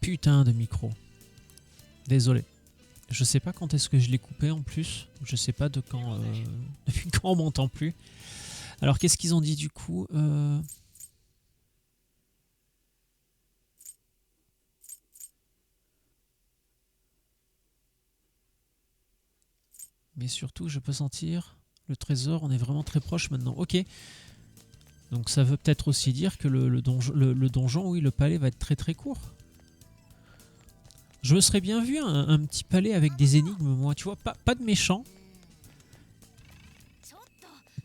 putain de micro. Désolé. Je sais pas quand est-ce que je l'ai coupé en plus. Je sais pas de quand, depuis quand on m'entend plus. Alors qu'est-ce qu'ils ont dit du coup Mais surtout, je peux sentir le trésor. On est vraiment très proche maintenant. Ok. Donc ça veut peut-être aussi dire que le donjon, oui, le palais va être très très court. Je me serais bien vu un petit palais avec des énigmes, moi. Tu vois, pas de méchants.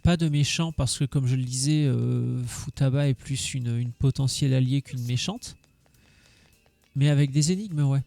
Pas de méchants parce que, comme je le disais, Futaba est plus une potentielle alliée qu'une méchante. Mais avec des énigmes, ouais.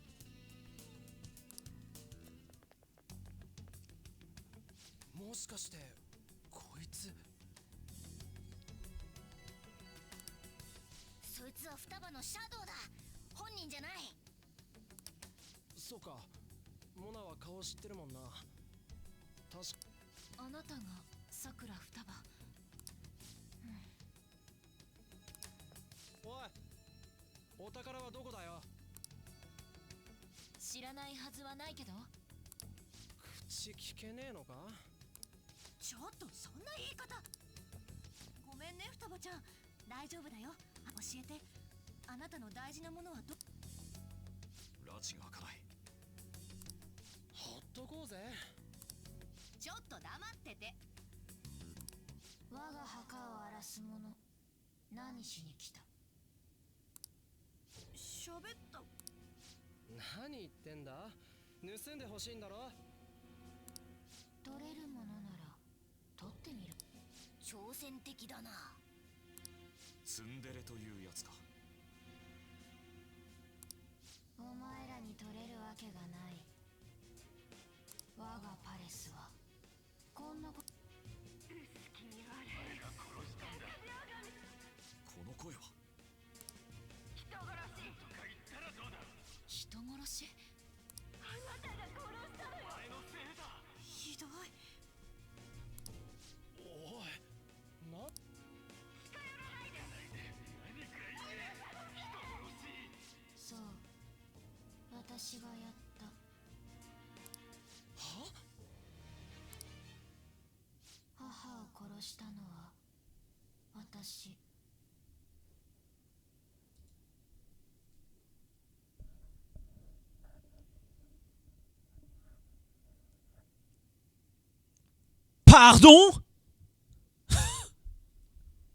Pardon?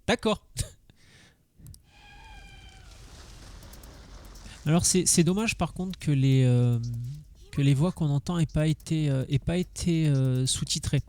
D'accord. Alors c'est dommage par contre que les voix qu'on entend aient pas été sous-titrées.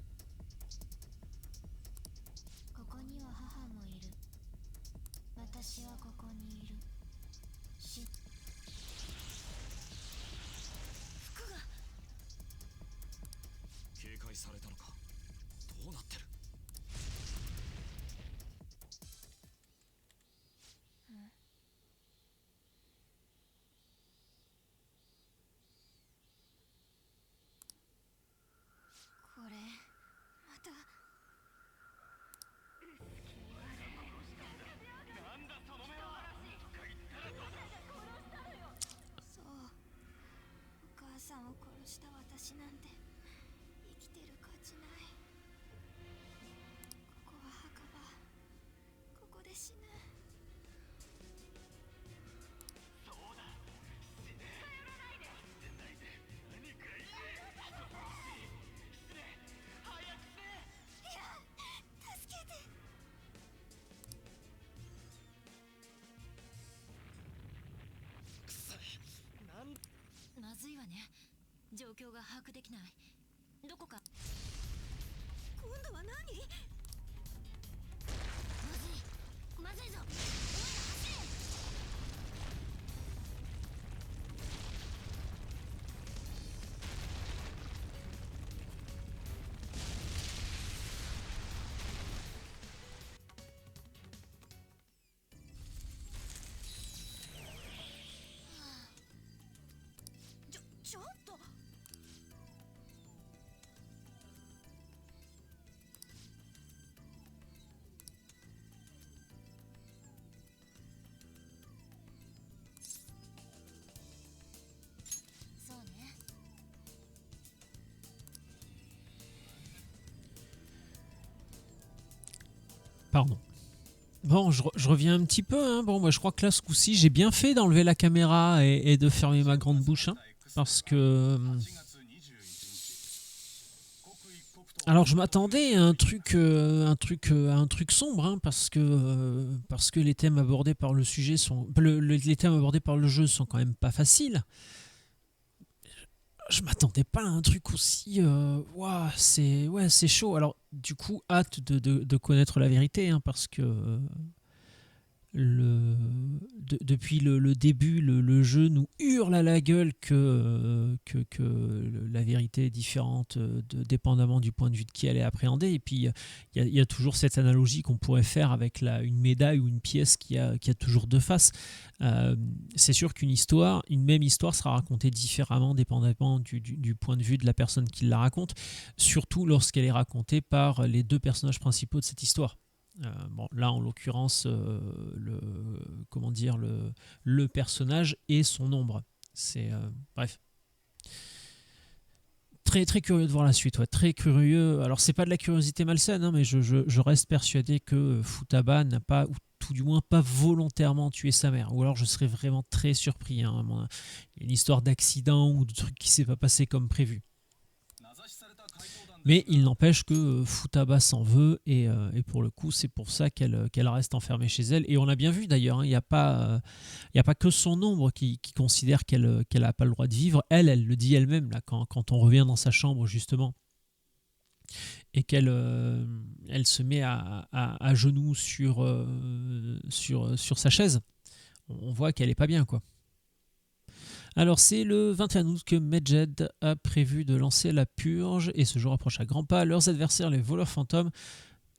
Pardon. Bon, je reviens un petit peu. Hein. Bon, moi, je crois que là, ce coup-ci, j'ai bien fait d'enlever la caméra et de fermer ma grande bouche. Hein, parce que... Alors, je m'attendais à un truc sombre, hein, parce que les thèmes abordés par le sujet sont... les thèmes abordés par le jeu sont quand même pas faciles. Je m'attendais pas à un truc aussi... Ouah, c'est chaud. Alors, du coup, hâte de connaître la vérité, hein, parce que... depuis le début, le jeu nous hurle à la gueule que la vérité est différente dépendamment du point de vue de qui elle est appréhendée. Et puis, il y a toujours cette analogie qu'on pourrait faire avec une médaille ou une pièce qui a toujours deux faces. C'est sûr qu'une même histoire sera racontée différemment dépendamment du point de vue de la personne qui la raconte, surtout lorsqu'elle est racontée par les deux personnages principaux de cette histoire. Bon, là en l'occurrence le personnage et son ombre, c'est bref, très très curieux de voir la suite, ouais, très curieux. Alors c'est pas de la curiosité malsaine, hein, mais je reste persuadé que Futaba n'a pas, ou tout du moins pas volontairement tué sa mère, ou alors je serais vraiment très surpris, hein, une histoire d'accident ou de truc qui s'est pas passé comme prévu. Mais il n'empêche que Futaba s'en veut et pour le coup c'est pour ça qu'elle reste enfermée chez elle. Et on a bien vu d'ailleurs, hein, il n'y a pas que son ombre qui considère qu'elle n'a pas le droit de vivre. Elle le dit elle-même là, quand on revient dans sa chambre justement et qu'elle elle se met à genoux sur sa chaise. On voit qu'elle n'est pas bien, quoi. Alors c'est le 21 août que Medjed a prévu de lancer la purge et ce jour approche à grands pas. Leurs adversaires, les voleurs fantômes,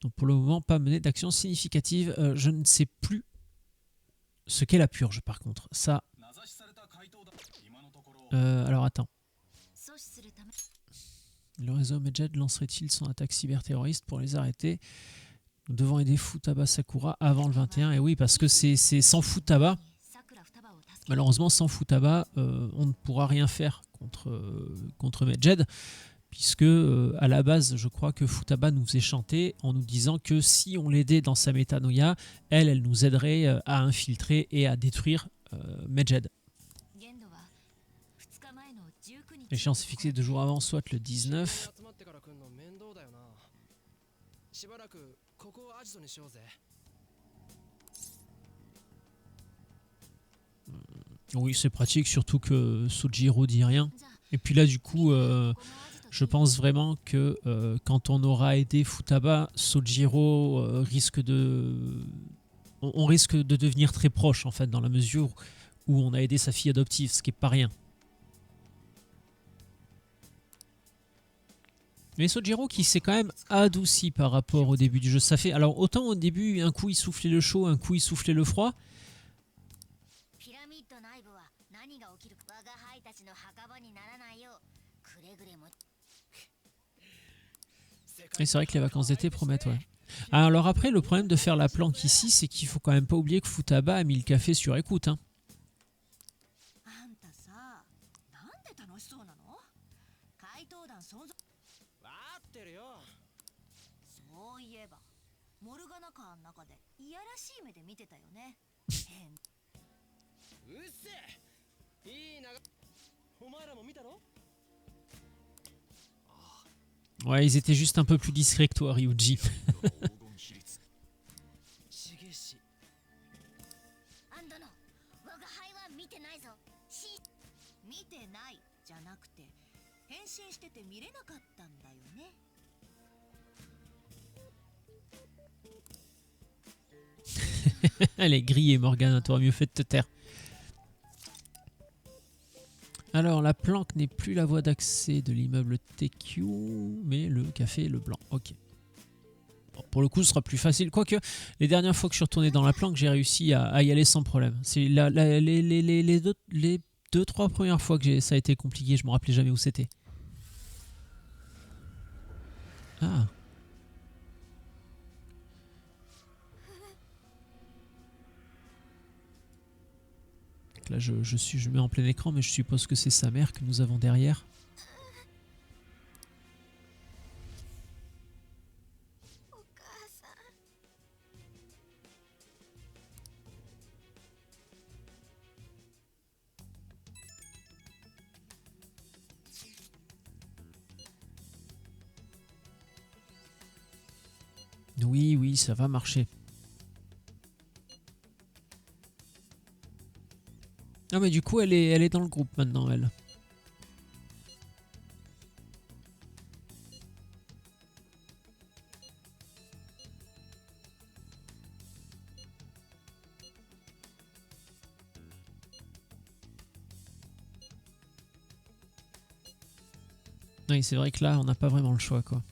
n'ont pour le moment pas mené d'action significative. Je ne sais plus ce qu'est la purge par contre. Ça. Alors attends. Le réseau Medjed lancerait-il son attaque cyberterroriste pour les arrêter? Nous devons aider Futaba Sakura avant le 21. Et oui, parce que c'est sans Futaba. Malheureusement, sans Futaba, on ne pourra rien faire contre Medjed, puisque à la base, je crois que Futaba nous faisait chanter en nous disant que si on l'aidait dans sa métanoïa, elle nous aiderait à infiltrer et à détruire Medjed. L'échéance est fixée 2 jours avant, soit le 19. Oui, c'est pratique, surtout que Sojiro dit rien. Et puis là, du coup, je pense vraiment que quand on aura aidé Futaba, Sojiro risque de... On risque de devenir très proche, en fait, dans la mesure où on a aidé sa fille adoptive, ce qui n'est pas rien. Mais Sojiro qui s'est quand même adouci par rapport au début du jeu. Ça fait... Alors, autant au début, un coup il soufflait le chaud, un coup il soufflait le froid. Et c'est vrai que les vacances d'été promettent, ouais. Alors après, le problème de faire la planque ici, c'est qu'il faut quand même pas oublier que Futaba a mis le café sur écoute, hein. Ouais, ils étaient juste un peu plus discrets que toi, Ryuji. Elle est grillée, Morgane, t'aurais mieux fait de te taire. Alors, la planque n'est plus la voie d'accès de l'immeuble TQ, mais le café est le blanc. Ok. Bon, pour le coup, ce sera plus facile. Quoique, les dernières fois que je suis retourné dans la planque, j'ai réussi à y aller sans problème. C'est les 2-3 premières fois que ça a été compliqué, je me rappelais jamais où c'était. Ah. Là, je mets en plein écran, mais je suppose que c'est sa mère que nous avons derrière. Oui, oui, ça va marcher. Ah mais du coup elle est dans le groupe maintenant elle. Oui, c'est vrai que là on n'a pas vraiment le choix quoi.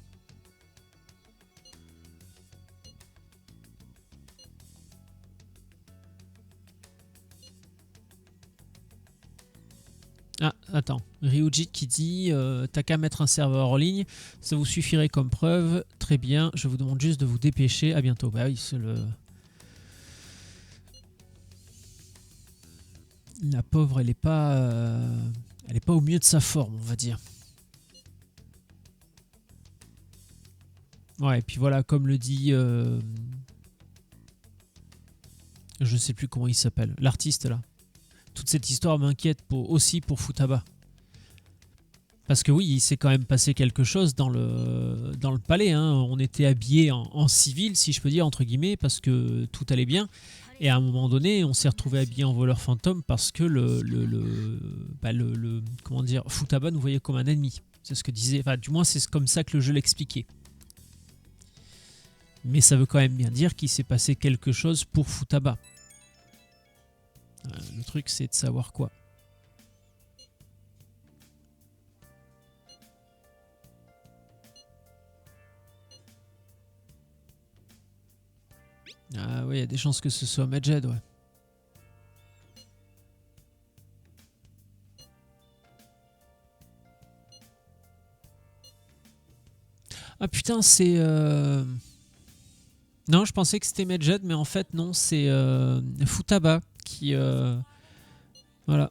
Ah, attends. Ryujit qui dit t'as qu'à mettre un serveur en ligne, ça vous suffirait comme preuve. Très bien, je vous demande juste de vous dépêcher. À bientôt. Bah oui, c'est le. La pauvre, elle est pas au mieux de sa forme, on va dire. Ouais, et puis voilà, comme le dit. Je sais plus comment il s'appelle. L'artiste là. Toute cette histoire m'inquiète aussi pour Futaba. Parce que oui, il s'est quand même passé quelque chose dans le palais. Hein. On était habillés en civil, si je peux dire, entre guillemets, parce que tout allait bien. Et à un moment donné, on s'est retrouvé habillé en voleur fantôme parce que comment dire, Futaba nous voyait comme un ennemi. C'est ce que disait. Enfin, du moins, c'est comme ça que le jeu l'expliquait. Mais ça veut quand même bien dire qu'il s'est passé quelque chose pour Futaba. Le truc, c'est de savoir quoi. Ah oui, il y a des chances que ce soit Majed, ouais. Ah putain, c'est... Non, je pensais que c'était Majed, mais en fait, non, c'est Futaba qui... Voilà.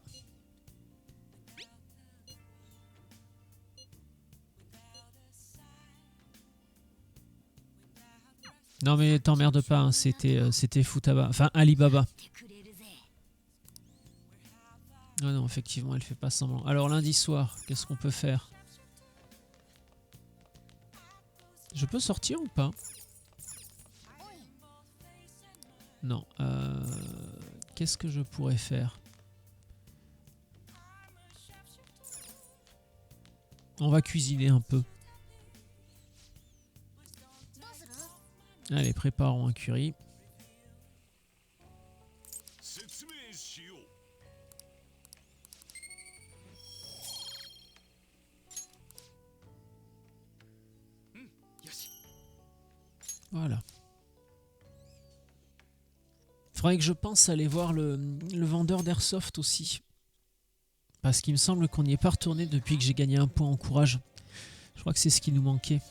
Non mais t'emmerdes pas, hein, c'était Futaba. Enfin, Alibaba. Ah non, effectivement, elle fait pas semblant. Alors lundi soir, qu'est-ce qu'on peut faire? Je peux sortir ou pas? Non. Qu'est-ce que je pourrais faire? On va cuisiner un peu. Allez, préparons un curry. Voilà. Faudrait que je pense aller voir le vendeur d'airsoft aussi. Parce qu'il me semble qu'on n'y est pas retourné depuis que j'ai gagné un point en courage. Je crois que c'est ce qui nous manquait.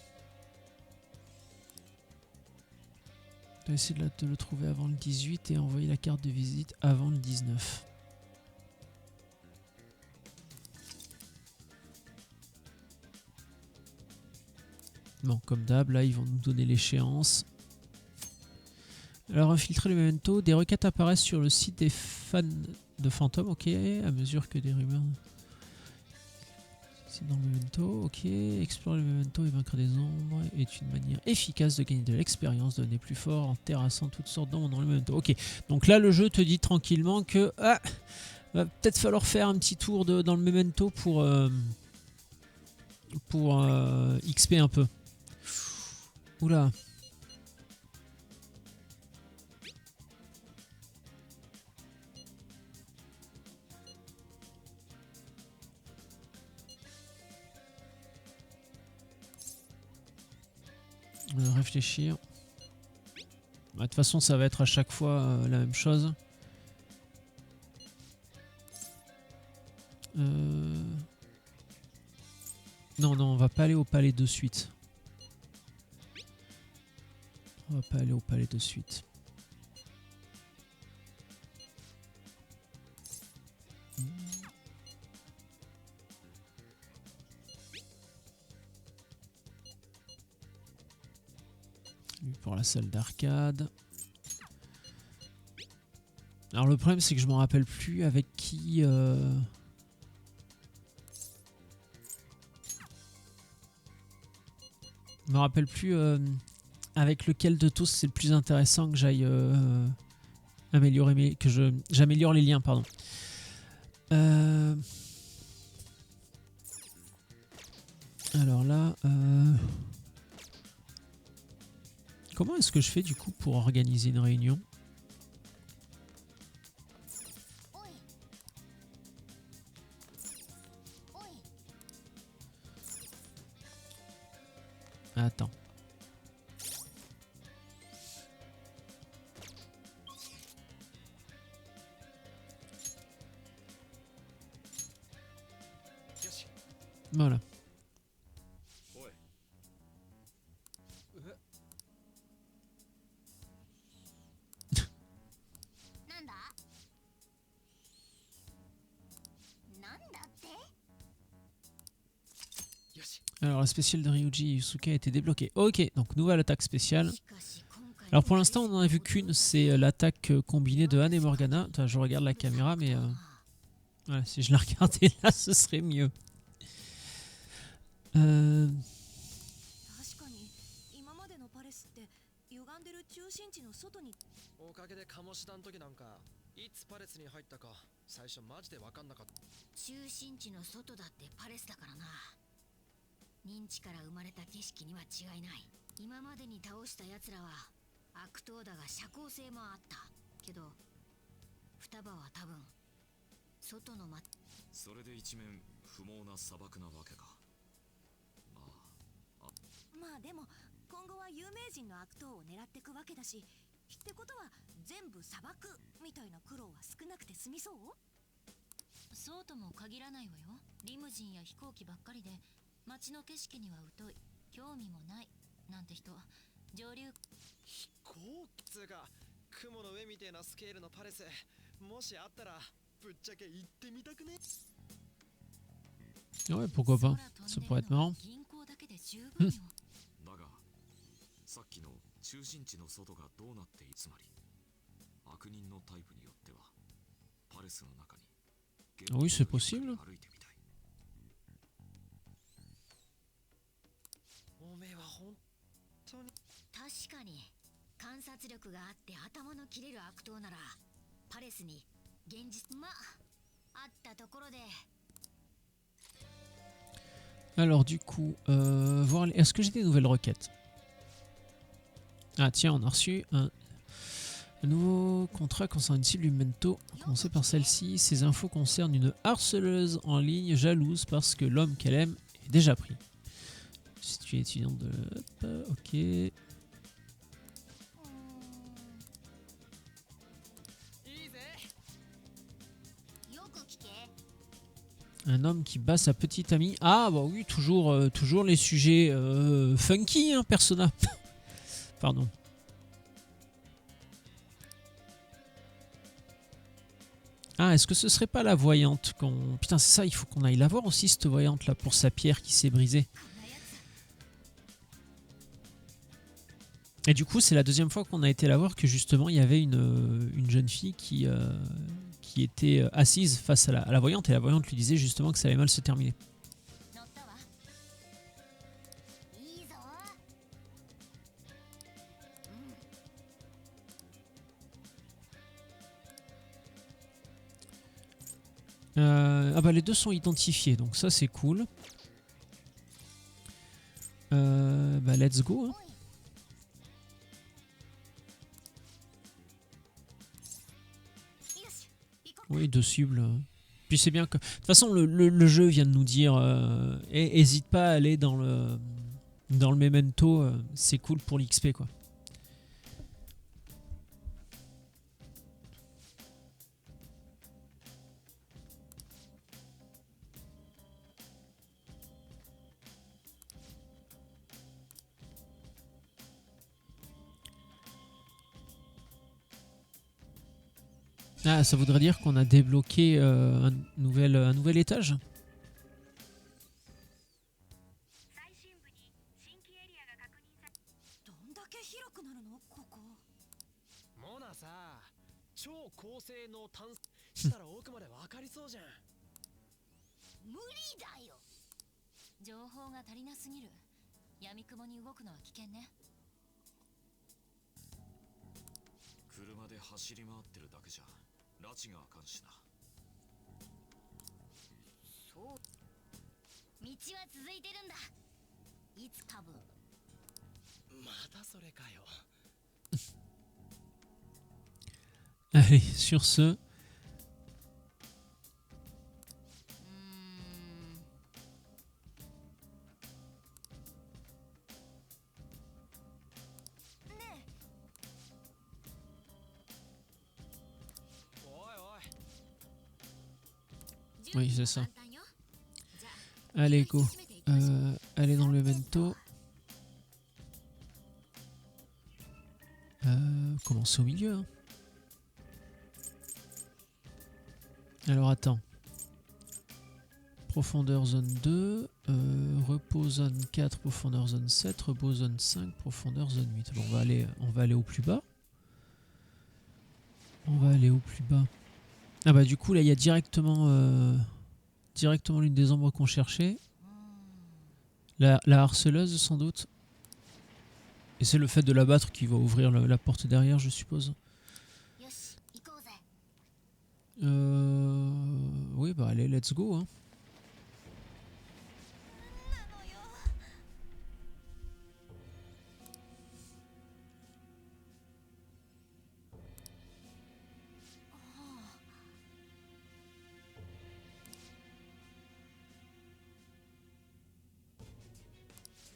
On va essayer de le trouver avant le 18 et envoyer la carte de visite avant le 19. Bon, comme d'hab, là, ils vont nous donner l'échéance. Alors, infiltrer le memento. Des requêtes apparaissent sur le site des fans de fantômes, ok, à mesure que des rumeurs... C'est dans le memento, ok. Explorer le memento et vaincre des ombres est une manière efficace de gagner de l'expérience, de devenir plus fort en terrassant toutes sortes d'ombres dans le memento. Ok, donc là, le jeu te dit tranquillement que... va peut-être falloir faire un petit tour dans le memento pour XP un peu. Oula. Réfléchir. De toute façon, ça va être à chaque fois la même chose. Non, non, on va pas aller au palais de suite. On va pas aller au palais de suite. Lui pour la salle d'arcade. Alors le problème c'est que je m'en rappelle plus avec qui... Je me rappelle plus avec lequel de tous c'est le plus intéressant que j'aille améliorer j'améliore les liens, pardon. Alors là, comment est-ce que je fais du coup pour organiser une réunion? Attends. Voilà. Alors la spéciale de Ryuji et Yusuke a été débloquée. Ok, donc nouvelle attaque spéciale. Alors pour l'instant on n'en a vu qu'une, c'est l'attaque combinée de Anne et Morgana. Attends, je regarde la caméra mais voilà, si je la regardais là ce serait mieux. 認知から生まれた景色には違いない。今までに倒した奴らは悪党だが社交性もあったけど、双葉は多分外のそれで一面不毛な砂漠なわけか。まあでも今後は有名人の悪党を狙ってくわけだし、ってことは全部砂漠みたいな苦労は少なくて済みそう？そうとも限らないわよ。リムジンや飛行機ばっかりで街の景色には疎い、興味もないなんて人、上流飛行機つうか雲の上みてえなスケールのパレス、もしあったらぶっちゃけ行ってみたくね。 Ouais, pourquoi pas, ça pourrait être marrant. だがさっきの中心地の外がどうなっていつまり悪人のタイプによってはパレスの中に Oui, c'est possible. 確かに観察力があって頭の切れる悪党ならパレスに現実まあったところで。 Alors du coup, voir est-ce que j'ai des nouvelles requêtes? Ah tiens, on a reçu un nouveau contrat concernant une cible Memento. Commencer par celle-ci. Ces infos concernent une harceleuse en ligne jalouse parce que l'homme qu'elle aime est déjà pris. Si tu es étudiant de... Hop, ok. Un homme qui bat sa petite amie. Ah bah oui, toujours les sujets funky, hein, Persona. Pardon. Ah, est-ce que ce serait pas la voyante qu'on... Putain, c'est ça, il faut qu'on aille la voir aussi, cette voyante là, pour sa pierre qui s'est brisée. Et du coup, c'est la deuxième fois qu'on a été la voir que justement, il y avait une jeune fille qui était assise face à la voyante, et la voyante lui disait justement que ça allait mal se terminer. Ah bah les deux sont identifiés, donc ça c'est cool. Bah let's go. Hein. Oui, deux cibles. Puis c'est bien que... De toute façon, le jeu vient de nous dire... hésite pas à aller dans le Memento, c'est cool pour l'XP quoi. Ah, ça voudrait dire qu'on a débloqué un nouvel étage. 走り回ってるだけじゃ拉致があかんしな。そう道は続いてるんだ。いつ多分またそれかよ。Allez, sur ce, ねおいおい。 Oui, c'est ça. 簡単よ。じゃあ allez, go. 締めていきましょう。 Allez dans le bento. Commencer au milieu. Hein. Alors attends. Profondeur zone 2, repos zone 4, profondeur zone 7, repos zone 5, profondeur zone 8. Bon, on va aller au plus bas. On va aller au plus bas. Ah bah du coup là il y a directement l'une des ombres qu'on cherchait. La harceleuse sans doute. Et c'est le fait de la battre qui va ouvrir la porte derrière, je suppose. よし行こうぜ。 Oui bah allez, let's go. Hein. なのよ。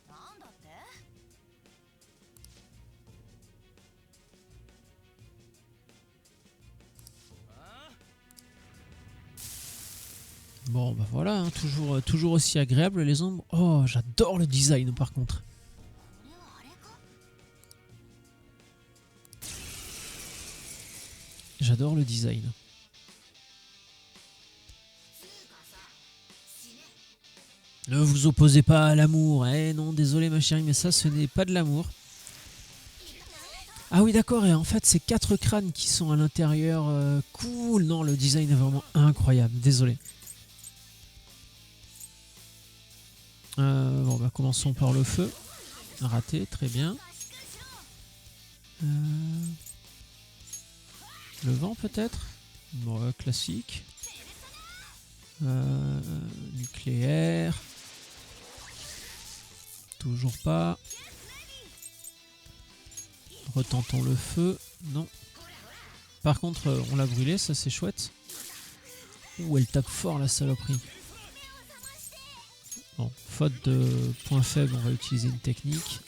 なんだって？ Bon bah voilà, hein, toujours aussi agréable les ombres. Oh j'adore le design par contre. これはあれか？ J'adore le design. つうかさ、死ね。 Ne vous opposez pas à l'amour. Eh non, désolé ma chérie, mais ça ce n'est pas de l'amour. Ah oui d'accord, et en fait c'est 4 crânes qui sont à l'intérieur. Cool, non le design est vraiment incroyable, désolé. Bon bah commençons par le feu. Raté, très bien. Le vent peut-être. Bon, classique. Nucléaire. Toujours pas. Retentons le feu. Non. Par contre, on l'a brûlé, ça c'est chouette. Ouh, elle tape fort la saloperie. Bon, faute de point faible, on va utiliser une technique.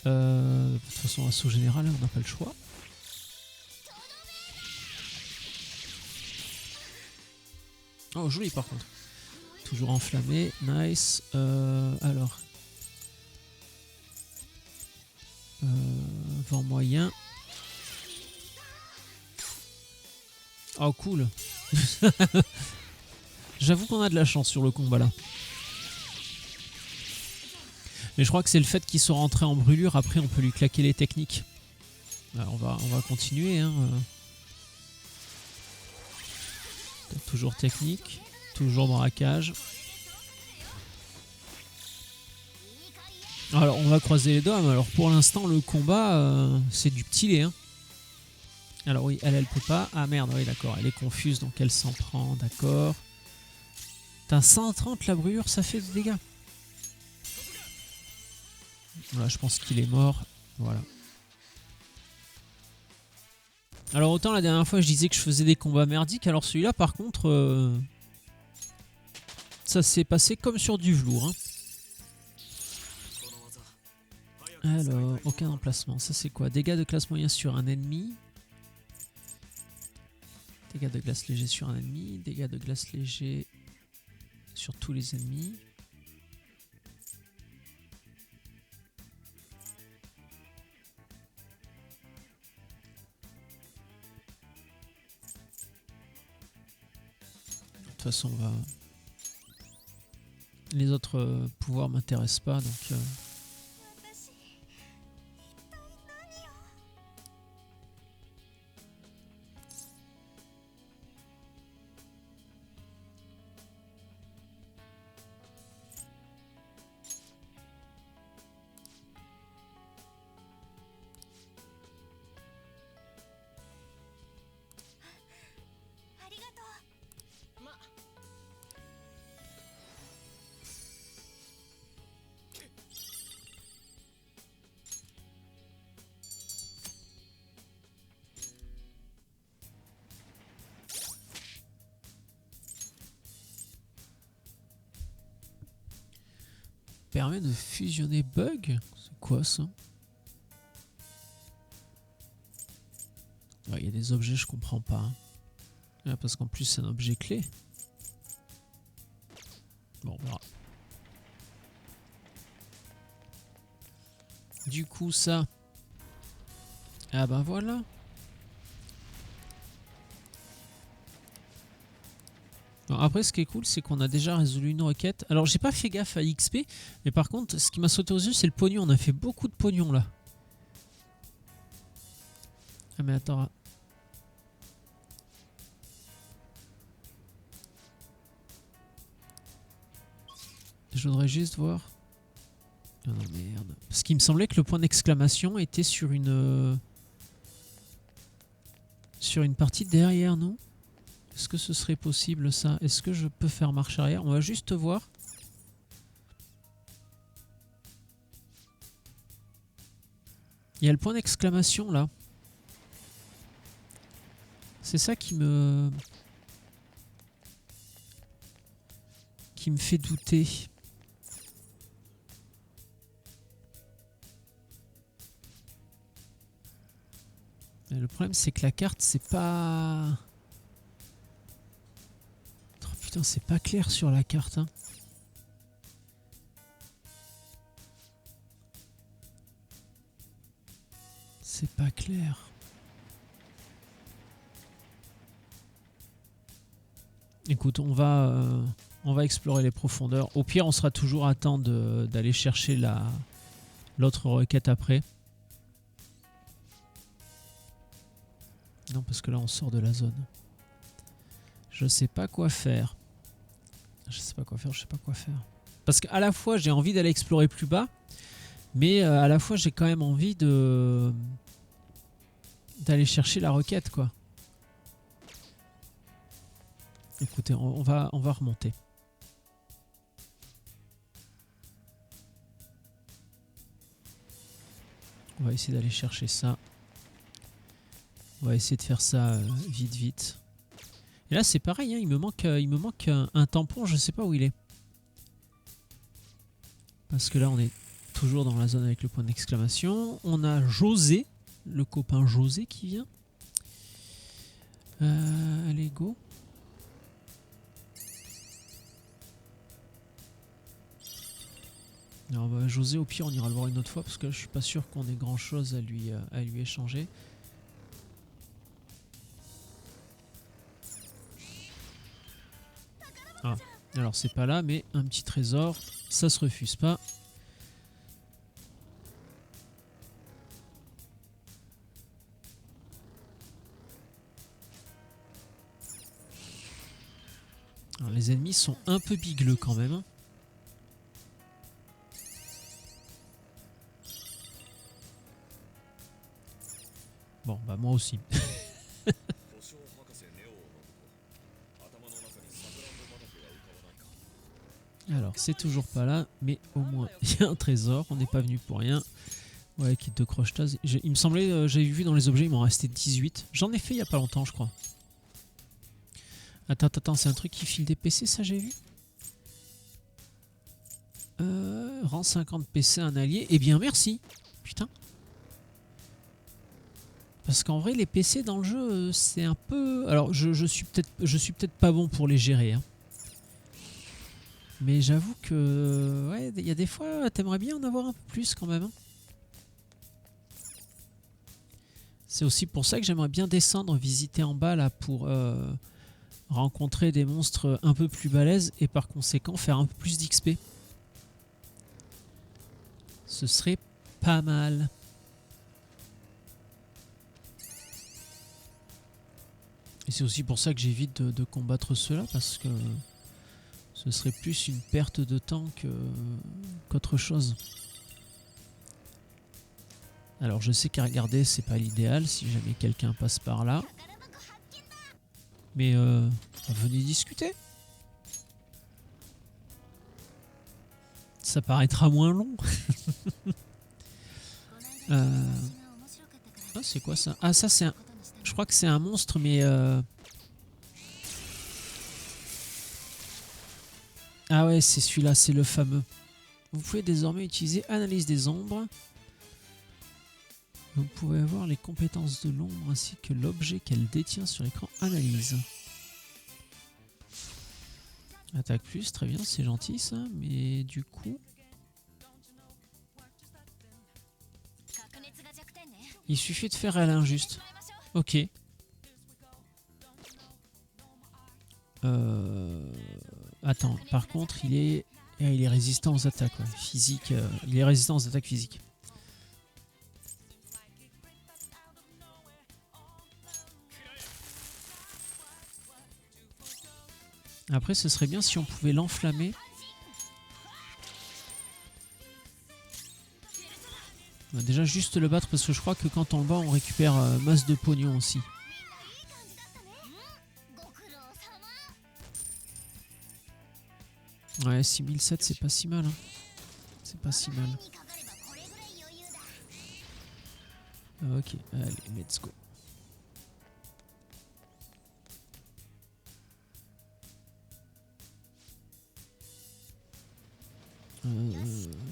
De toute façon, assaut général, on n'a pas le choix. Oh, joli par contre. Toujours enflammé, nice. Alors. Vent moyen. Oh, cool. J'avoue qu'on a de la chance sur le combat là. Mais je crois que c'est le fait qu'il soit rentré en brûlure. Après, on peut lui claquer les techniques. Alors, on va continuer. Hein. Toujours technique. Toujours braquage. Alors, on va croiser les doigts. Mais alors, pour l'instant, le combat, c'est du petit lait. Hein. Alors, oui, elle peut pas. Ah merde, oui, d'accord. Elle est confuse, donc elle s'en prend. D'accord. T'as 130 la brûlure, ça fait des dégâts. Voilà, je pense qu'il est mort. Voilà. Alors autant la dernière fois je disais que je faisais des combats merdiques, alors celui-là par contre ça s'est passé comme sur du velours. Hein. Alors, aucun emplacement. Ça c'est quoi? Dégâts de classe moyen sur un ennemi. Dégâts de glace léger sur un ennemi. Dégâts de glace léger sur tous les ennemis. De toute façon, on va... les autres pouvoirs m'intéressent pas, donc... 私一体何を。 De permet de fusionner bug. C'est quoi ça? Il y a des objets, je comprends pas. Hein. Ah, parce qu'en plus, c'est un objet clé. Bon, on verra. Du coup, ça. Ah bah voilà. Alors après, ce qui est cool, c'est qu'on a déjà résolu une requête. Alors, j'ai pas fait gaffe à XP, mais par contre, ce qui m'a sauté aux yeux, c'est le pognon. On a fait beaucoup de pognon là. Ah mais attends. Je voudrais juste voir. Oh non merde. Parce qu'il me semblait que le point d'exclamation était sur une partie derrière, non? Est-ce que ce serait possible ça? Est-ce que je peux faire marche arrière? On va juste voir. Il y a le point d'exclamation là. C'est ça qui me fait douter. Et le problème c'est que la carte c'est pas... Oh, putain, c'est pas clair sur la carte. Hein. C'est pas clair. Écoute, on va explorer les profondeurs. Au pire, on sera toujours à temps d'aller chercher l'autre requête après. Non, parce que là, on sort de la zone. Je sais pas quoi faire. Je sais pas quoi faire. Parce qu'à la fois, j'ai envie d'aller explorer plus bas, mais à la fois, j'ai quand même envie d'aller chercher la requête, quoi. Écoutez, on va remonter. On va essayer d'aller chercher ça. On va essayer de faire ça vite. Et là c'est pareil, hein, il me manque un tampon, je sais pas où il est. Parce que là on est toujours dans la zone avec le point d'exclamation. On a José, le copain José qui vient. Allez, go. Alors bah, José, au pire on ira le voir une autre fois parce que là, je suis pas sûr qu'on ait grand chose à lui échanger. Ah, alors c'est pas là, mais un petit trésor, ça se refuse pas. Alors, les ennemis sont un peu bigleux quand même. Bon, bah moi aussi. Alors, c'est toujours pas là, mais au moins, il y a un trésor. On n'est pas venu pour rien. Ouais, kit de crochetage. Il me semblait, j'avais vu dans les objets, il m'en restait 18. J'en ai fait il y a pas longtemps, je crois. Attends, c'est un truc qui file des PC, ça j'ai vu. Rend 50 PC à un allié. Eh bien, merci. Putain. Parce qu'en vrai, les PC dans le jeu, c'est un peu... Alors, je suis peut-être pas bon pour les gérer, hein. Mais j'avoue que... Ouais, il y a des fois, t'aimerais bien en avoir un peu plus quand même. Hein. C'est aussi pour ça que j'aimerais bien descendre, visiter en bas là pour rencontrer des monstres un peu plus balèzes et par conséquent faire un peu plus d'XP. Ce serait pas mal. Et c'est aussi pour ça que j'évite de combattre ceux-là parce que ce serait plus une perte de temps qu'autre chose. Alors je sais qu'à regarder c'est pas l'idéal si jamais quelqu'un passe par là. Mais venez discuter. Ça paraîtra moins long. Ah c'est quoi ça? Ah ça c'est un... Je crois que c'est un monstre mais... Ah ouais c'est celui-là, c'est le fameux. Vous pouvez désormais utiliser analyse des ombres. Vous pouvez avoir les compétences de l'ombre ainsi que l'objet qu'elle détient sur l'écran analyse. Attaque plus, très bien, c'est gentil ça, mais du coup... Il suffit de faire L1 juste. Ok. Attends, par contre, il est résistant aux attaques physiques. Il est résistant aux attaques physiques. Après, ce serait bien si on pouvait l'enflammer. Déjà, juste le battre parce que je crois que quand on le bat, on récupère masse de pognon aussi. Ouais, 6007, c'est pas si mal. Hein. C'est pas si mal. Ok, allez, let's go.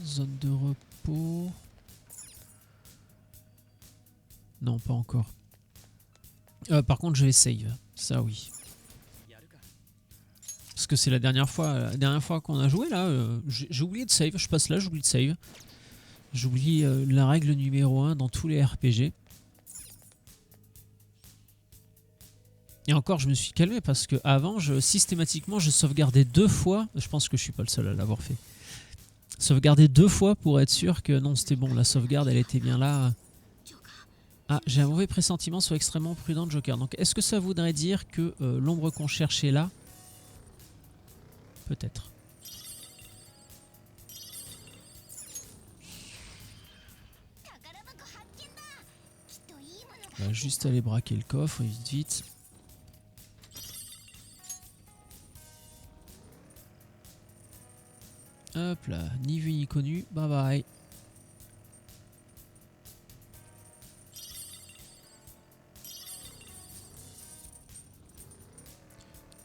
Zone de repos. Non, pas encore. Par contre, je vais save. Ça, oui. Parce que c'est la dernière fois qu'on a joué là. J'ai oublié de save. Je passe là, j'oublie de save. J'oublie la règle numéro 1 dans tous les RPG. Et encore, je me suis calmé parce que avant, systématiquement, je sauvegardais 2 fois. Je pense que je suis pas le seul à l'avoir fait. Sauvegarder 2 fois pour être sûr que non, c'était bon. La sauvegarde, elle était bien là. Ah, j'ai un mauvais pressentiment, sois extrêmement prudent, Joker. Donc, est-ce que ça voudrait dire que l'ombre qu'on cherchait là? Peut-être. On va juste aller braquer le coffre, vite, vite. Hop là, ni vu ni connu, bye bye.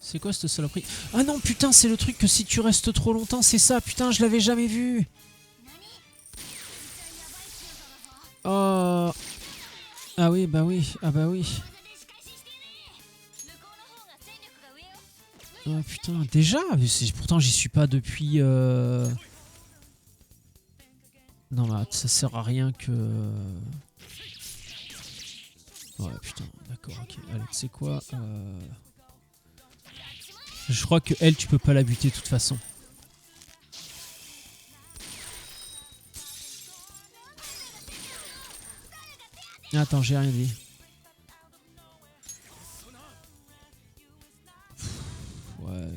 C'est quoi cette saloperie? Ah non, putain, c'est le truc que si tu restes trop longtemps, c'est ça, putain, je l'avais jamais vu. Oh. Ah oui, bah oui, ah bah oui. Oh putain, déjà? Pourtant, j'y suis pas depuis... Non, là, ça sert à rien que... Ouais, putain, d'accord, ok. Allez, tu sais quoi Je crois que elle, tu peux pas la buter de toute façon. Attends, j'ai rien dit. Ouais.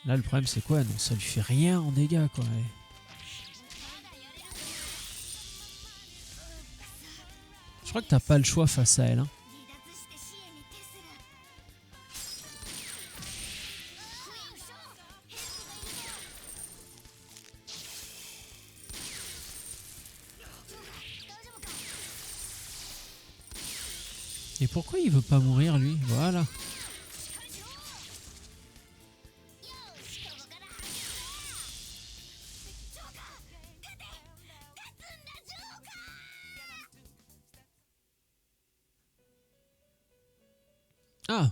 Là, le problème, c'est quoi? Non, ça lui fait rien en dégâts, quoi. Ouais. Je crois que t'as pas le choix face à elle. Hein. Et pourquoi il veut pas mourir, lui? Voilà. Ah.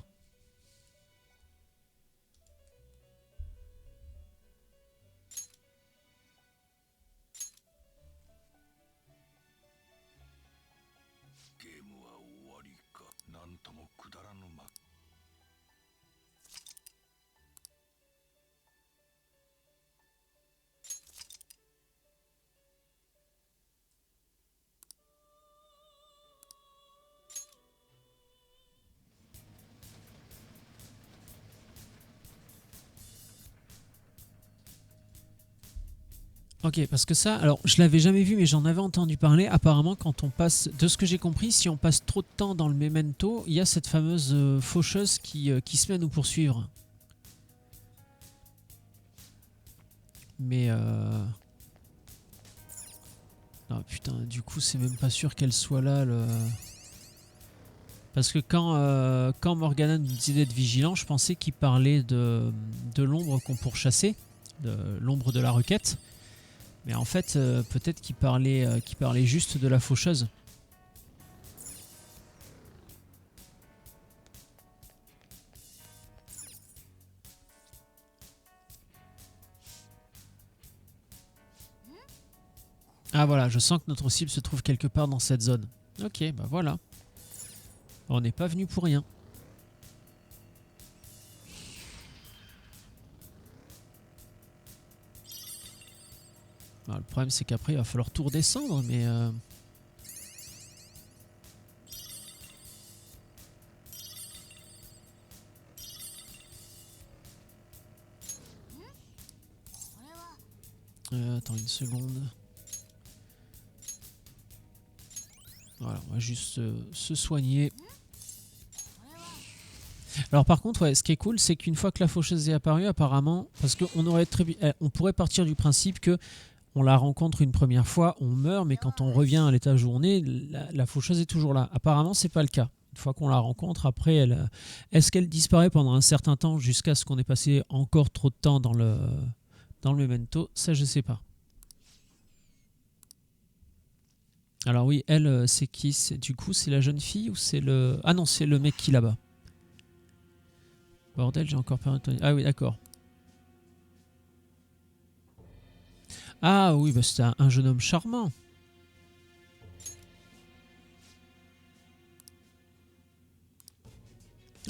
Ok, parce que ça, alors je l'avais jamais vu, mais j'en avais entendu parler. Apparemment, quand on passe, de ce que j'ai compris, si on passe trop de temps dans le memento, il y a cette fameuse faucheuse qui se met à nous poursuivre. Mais non, putain, du coup, c'est même pas sûr qu'elle soit là. Parce que quand Morgana nous disait d'être vigilant, je pensais qu'il parlait de l'ombre qu'on pourchassait. de l'ombre de la requête. Mais en fait, peut-être qu'il parlait juste de la faucheuse. Ah voilà, je sens que notre cible se trouve quelque part dans cette zone. Ok, bah voilà. On n'est pas venu pour rien. Alors, le problème c'est qu'après il va falloir tout redescendre, mais... attends une seconde. Voilà, on va juste se soigner. Alors par contre, ouais, ce qui est cool, c'est qu'une fois que la faucheuse est apparue, apparemment, parce qu'on aurait on pourrait partir du principe que on la rencontre une première fois, on meurt, mais quand on revient à l'étage où on est, la faucheuse est toujours là. Apparemment, c'est pas le cas. Une fois qu'on la rencontre, après, est-ce qu'elle disparaît pendant un certain temps jusqu'à ce qu'on ait passé encore trop de temps dans le memento? Ça, je sais pas. Alors oui, elle, c'est qui? Du coup, c'est la jeune fille ou c'est le... Ah non, c'est le mec qui est là-bas. Bordel, j'ai encore perdu... Ah oui, d'accord. Ah oui, bah c'était un jeune homme charmant.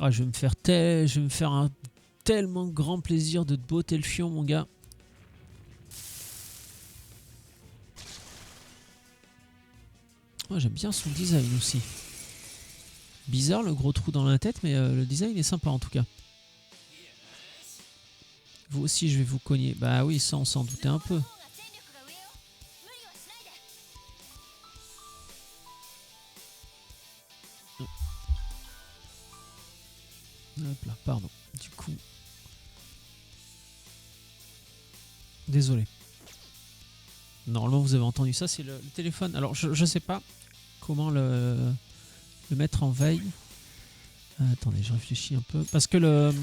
Ah, je vais me faire un tellement grand plaisir de te botter le fion, mon gars. Oh, j'aime bien son design aussi. Bizarre le gros trou dans la tête, mais le design est sympa en tout cas. Vous aussi, je vais vous cogner. Bah oui, ça on s'en doutait un peu. Hop là, pardon. Du coup... Désolé. Normalement, vous avez entendu ça, c'est le téléphone. Alors, je sais pas comment le mettre en veille. Attendez, je réfléchis un peu. Parce que le...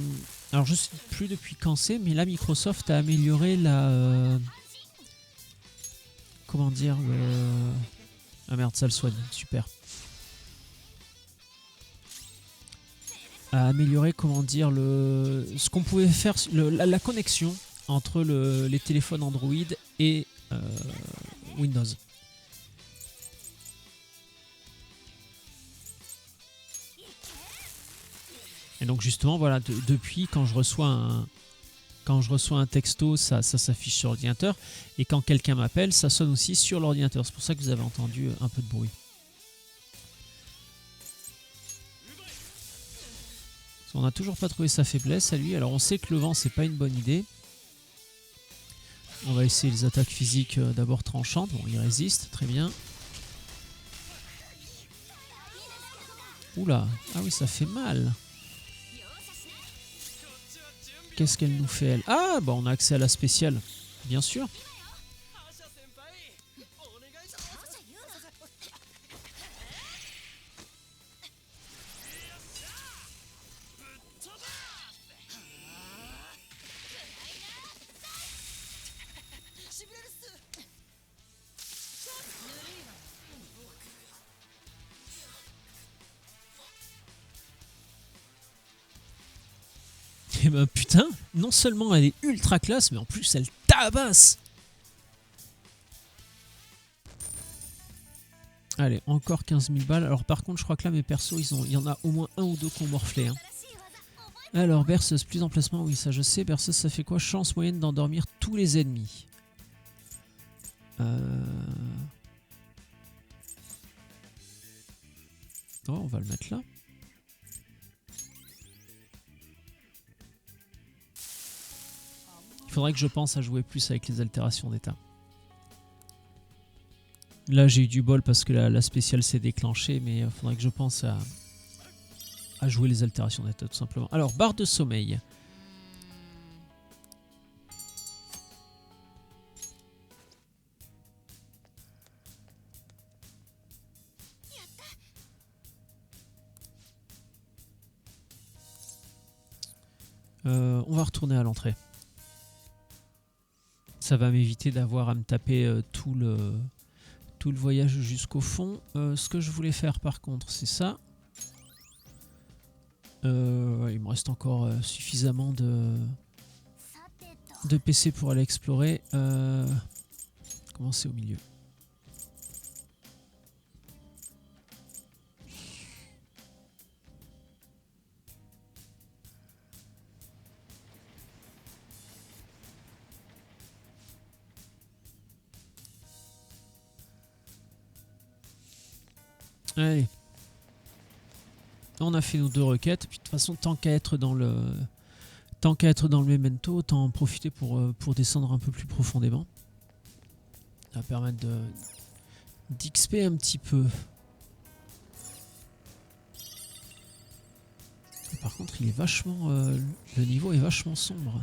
Alors, je sais plus depuis quand c'est, mais là, Microsoft a amélioré la... comment dire le... Ah merde, ça le soigne. Super. A amélioré, comment dire, ce qu'on pouvait faire, la connexion entre les téléphones Android et Windows. Et donc justement, voilà, depuis quand je reçois un texto, ça s'affiche sur l'ordinateur, et quand quelqu'un m'appelle, ça sonne aussi sur l'ordinateur. C'est pour ça que vous avez entendu un peu de bruit. On n'a toujours pas trouvé sa faiblesse à lui. Alors on sait que le vent, c'est pas une bonne idée. On va essayer les attaques physiques d'abord tranchantes. Bon, il résiste, très bien. Oula, ah oui, ça fait mal. Qu'est-ce qu'elle nous fait, elle? Ah, bah on a accès à la spéciale, bien sûr. Et bah putain, non seulement elle est ultra classe, mais en plus elle tabasse. Allez, encore 15 000 balles. Alors par contre, je crois que là, mes persos, il y en a au moins un ou deux qui ont morflé. Hein. Alors, berceuse, plus d'emplacement, oui, ça je sais. Berceuse, ça fait quoi? Chance moyenne d'endormir tous les ennemis. Oh, on va le mettre là. Il faudrait que je pense à jouer plus avec les altérations d'état. Là, j'ai eu du bol parce que la spéciale s'est déclenchée, mais il faudrait que je pense à jouer les altérations d'état, tout simplement. Alors, barre de sommeil. On va retourner à l'entrée. Ça va m'éviter d'avoir à me taper tout le voyage jusqu'au fond. Ce que je voulais faire par contre, c'est ça. Il me reste encore suffisamment de PC pour aller explorer. Commencer au milieu. Allez. On a fait nos 2 requêtes. Puis de toute façon, tant qu'à être dans le memento, autant en profiter pour descendre un peu plus profondément. Ça va permettre d'XP un petit peu. Et par contre, il est vachement, le niveau est vachement sombre.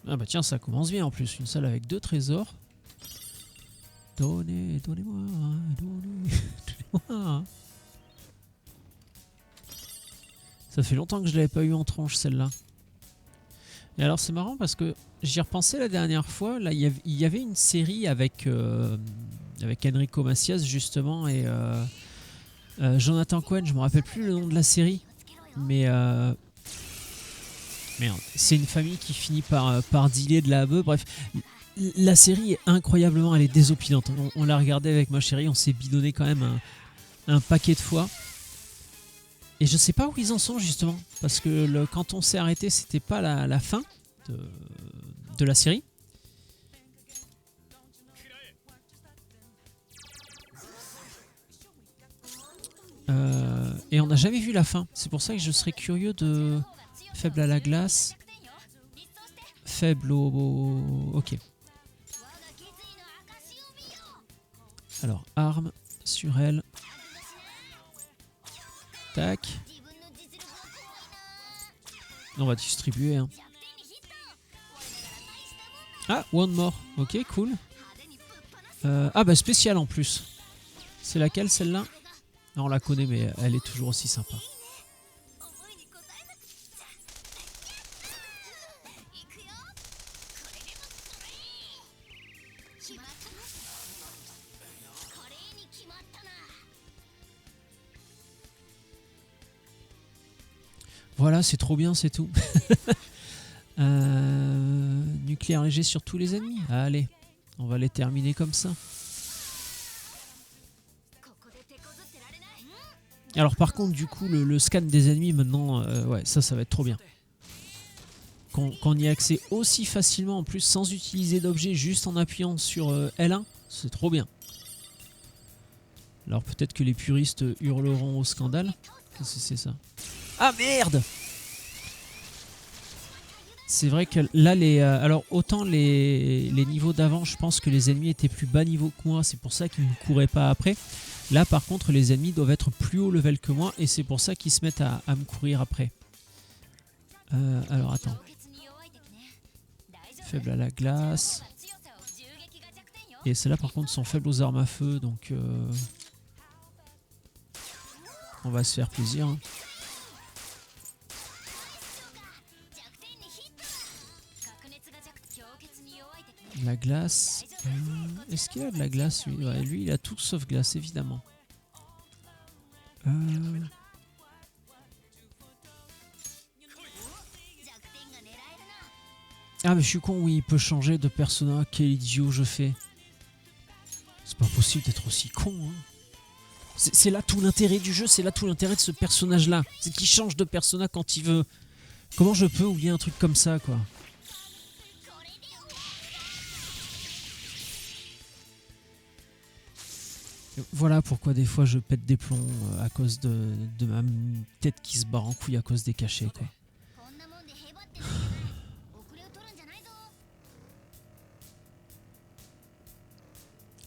Ah bah tiens, ça commence bien en plus. Une salle avec 2 trésors. Donnez-moi. Ça fait longtemps que je l'avais pas eu en tronche celle-là. Et alors c'est marrant parce que j'y repensais la dernière fois. Là, il y avait une série avec Enrico Macias justement et Jonathan Cohen. Je me rappelle plus le nom de la série, mais merde, c'est une famille qui finit par dealer de la bœuf. Bref, la série est incroyablement, elle est désopilante. On l'a regardée avec ma chérie, on s'est bidonné quand même un paquet de fois. Et je sais pas où ils en sont justement, parce que quand on s'est arrêté, c'était pas la fin de la série. Et on n'a jamais vu la fin. C'est pour ça que je serais curieux de... Faible à la glace. Faible au... Ok. Alors, arme sur elle. Tac. On va distribuer. Hein. Ah, one more. Ok, cool. Ah bah spécial en plus. C'est laquelle celle-là? On la connaît mais elle est toujours aussi sympa. Voilà, c'est trop bien, c'est tout. Nucléaire léger sur tous les ennemis. Allez, on va les terminer comme ça. Alors par contre, du coup, le scan des ennemis, maintenant, ouais, ça va être trop bien. Qu'on y ait accès aussi facilement, en plus, sans utiliser d'objet, juste en appuyant sur L1, c'est trop bien. Alors peut-être que les puristes hurleront au scandale. Qu'est-ce que c'est ça? Ah merde! C'est vrai que là, alors autant les niveaux d'avant, je pense que les ennemis étaient plus bas niveau que moi, c'est pour ça qu'ils ne couraient pas après. Là par contre, les ennemis doivent être plus haut level que moi et c'est pour ça qu'ils se mettent à me courir après. Alors attends. Faible à la glace. Et celles-là par contre sont faibles aux armes à feu, donc on va se faire plaisir. Hein. La glace. Est-ce qu'il a de la glace lui? Ouais, lui il a tout sauf glace évidemment. Ah mais je suis con, oui il peut changer de personnage. Quel idiot je fais. C'est pas possible d'être aussi con. Hein. C'est là tout l'intérêt du jeu, c'est là tout l'intérêt de ce personnage là. C'est qu'il change de personnage quand il veut. Comment je peux oublier un truc comme ça quoi? Voilà pourquoi des fois je pète des plombs à cause de ma tête qui se barre en couille à cause des cachets quoi.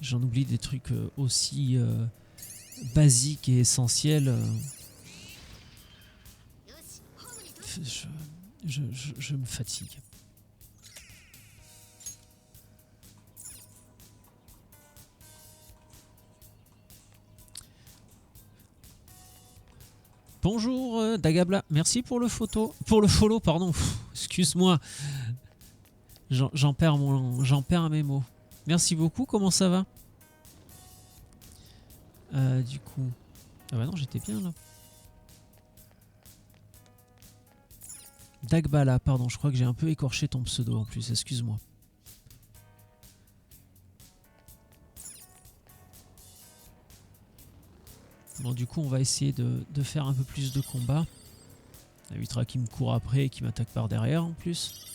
J'en oublie des trucs aussi basiques et essentiels. Je me fatigue. Bonjour Dagabla, merci pour le follow, pardon, excuse-moi. J'en perds mes mots. Merci beaucoup, comment ça va? Du coup... Ah bah non, j'étais bien là. Dagbala, pardon, je crois que j'ai un peu écorché ton pseudo en plus, excuse-moi. Bon, du coup, on va essayer de faire un peu plus de combats. Ça évitera qu'il me court après et qu'il m'attaque par derrière en plus.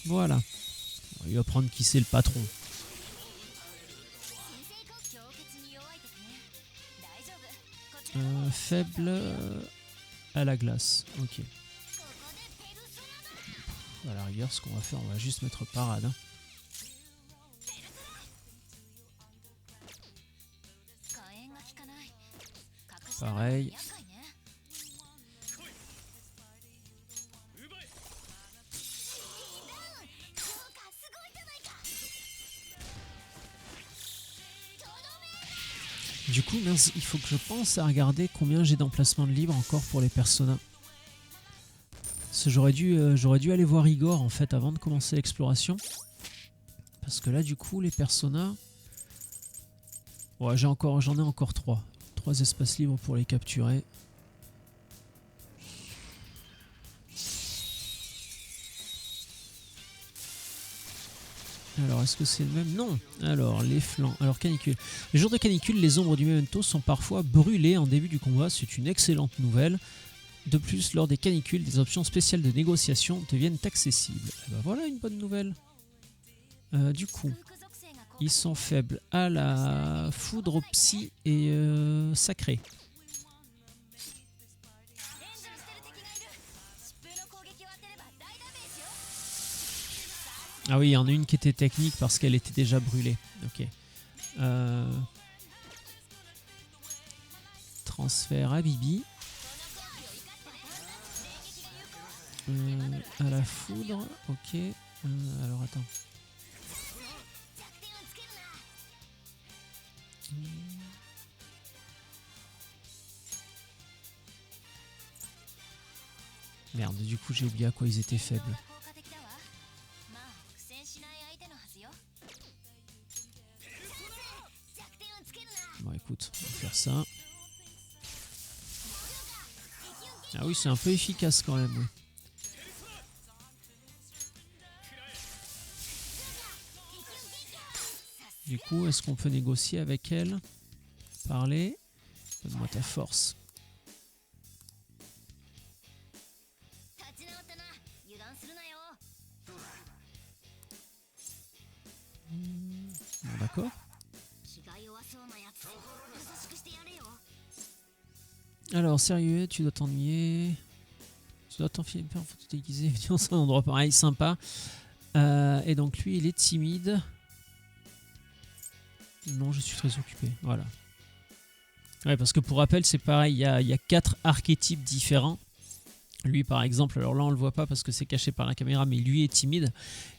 Voilà. Il va prendre qui c'est le patron. Faible à la glace. Ok. À la rigueur, ce qu'on va faire, on va juste mettre parade. Hein. Pareil. Du coup, mince, il faut que je pense à regarder combien j'ai d'emplacements de libre encore pour les personas. Parce que j'aurais dû aller voir Igor en fait avant de commencer l'exploration. Parce que là, du coup, les personas... Ouais, j'en ai encore 3. 3 espaces libres pour les capturer. Alors, est-ce que c'est le même? Non. Alors, les flancs. Alors, canicule. Les jours de canicule, les ombres du memento sont parfois brûlées en début du combat. C'est une excellente nouvelle. De plus, lors des canicules, des options spéciales de négociation deviennent accessibles. Et ben voilà une bonne nouvelle. Du coup, ils sont faibles à la foudre, au psy et sacré. Ah oui, il y en a une qui était technique parce qu'elle était déjà brûlée. Ok. Transfert à Bibi. À la foudre. Ok. Alors attends. Merde, du coup j'ai oublié à quoi ils étaient faibles. Bon écoute, on va faire ça. Ah oui, c'est un peu efficace quand même. Du coup, est-ce qu'on peut négocier avec elle? Parler? Donne-moi ta force. Bon, d'accord. Alors, sérieux, tu dois t'ennuyer. Tu dois t'enfiler une photo déguisée. Viens, c'est un endroit pareil, sympa. Et donc, lui, il est timide. Non, je suis très occupé. Voilà. Ouais, parce que pour rappel, c'est pareil. Il y a 4 archétypes différents. Lui, par exemple, alors là, on le voit pas parce que c'est caché par la caméra, mais lui est timide.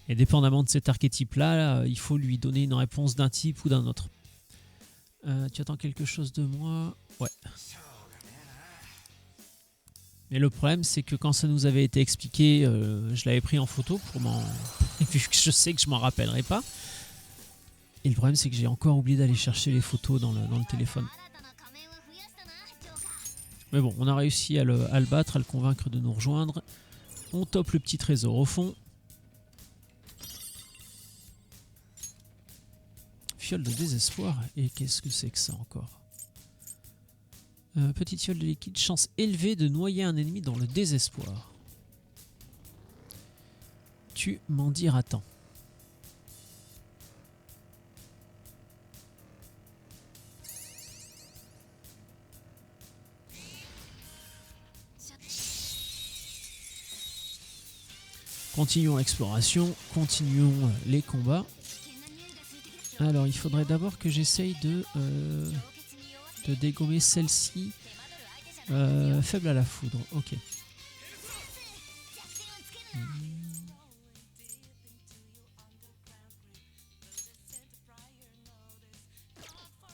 Et dépendamment de cet archétype-là, il faut lui donner une réponse d'un type ou d'un autre. Tu attends quelque chose de moi? Ouais. Mais le problème, c'est que quand ça nous avait été expliqué, je l'avais pris en photo pour vu que je sais que je m'en rappellerai pas. Et le problème, c'est que j'ai encore oublié d'aller chercher les photos dans le téléphone. Mais bon, on a réussi à le battre, à le convaincre de nous rejoindre. On tope le petit trésor au fond. Fiole de désespoir. Et qu'est-ce que c'est que ça encore? Petite fiole de liquide, chance élevée de noyer un ennemi dans le désespoir. Tu m'en diras tant. Continuons l'exploration, continuons les combats. Alors il faudrait d'abord que j'essaye de dégommer celle-ci. Faible à la foudre, ok.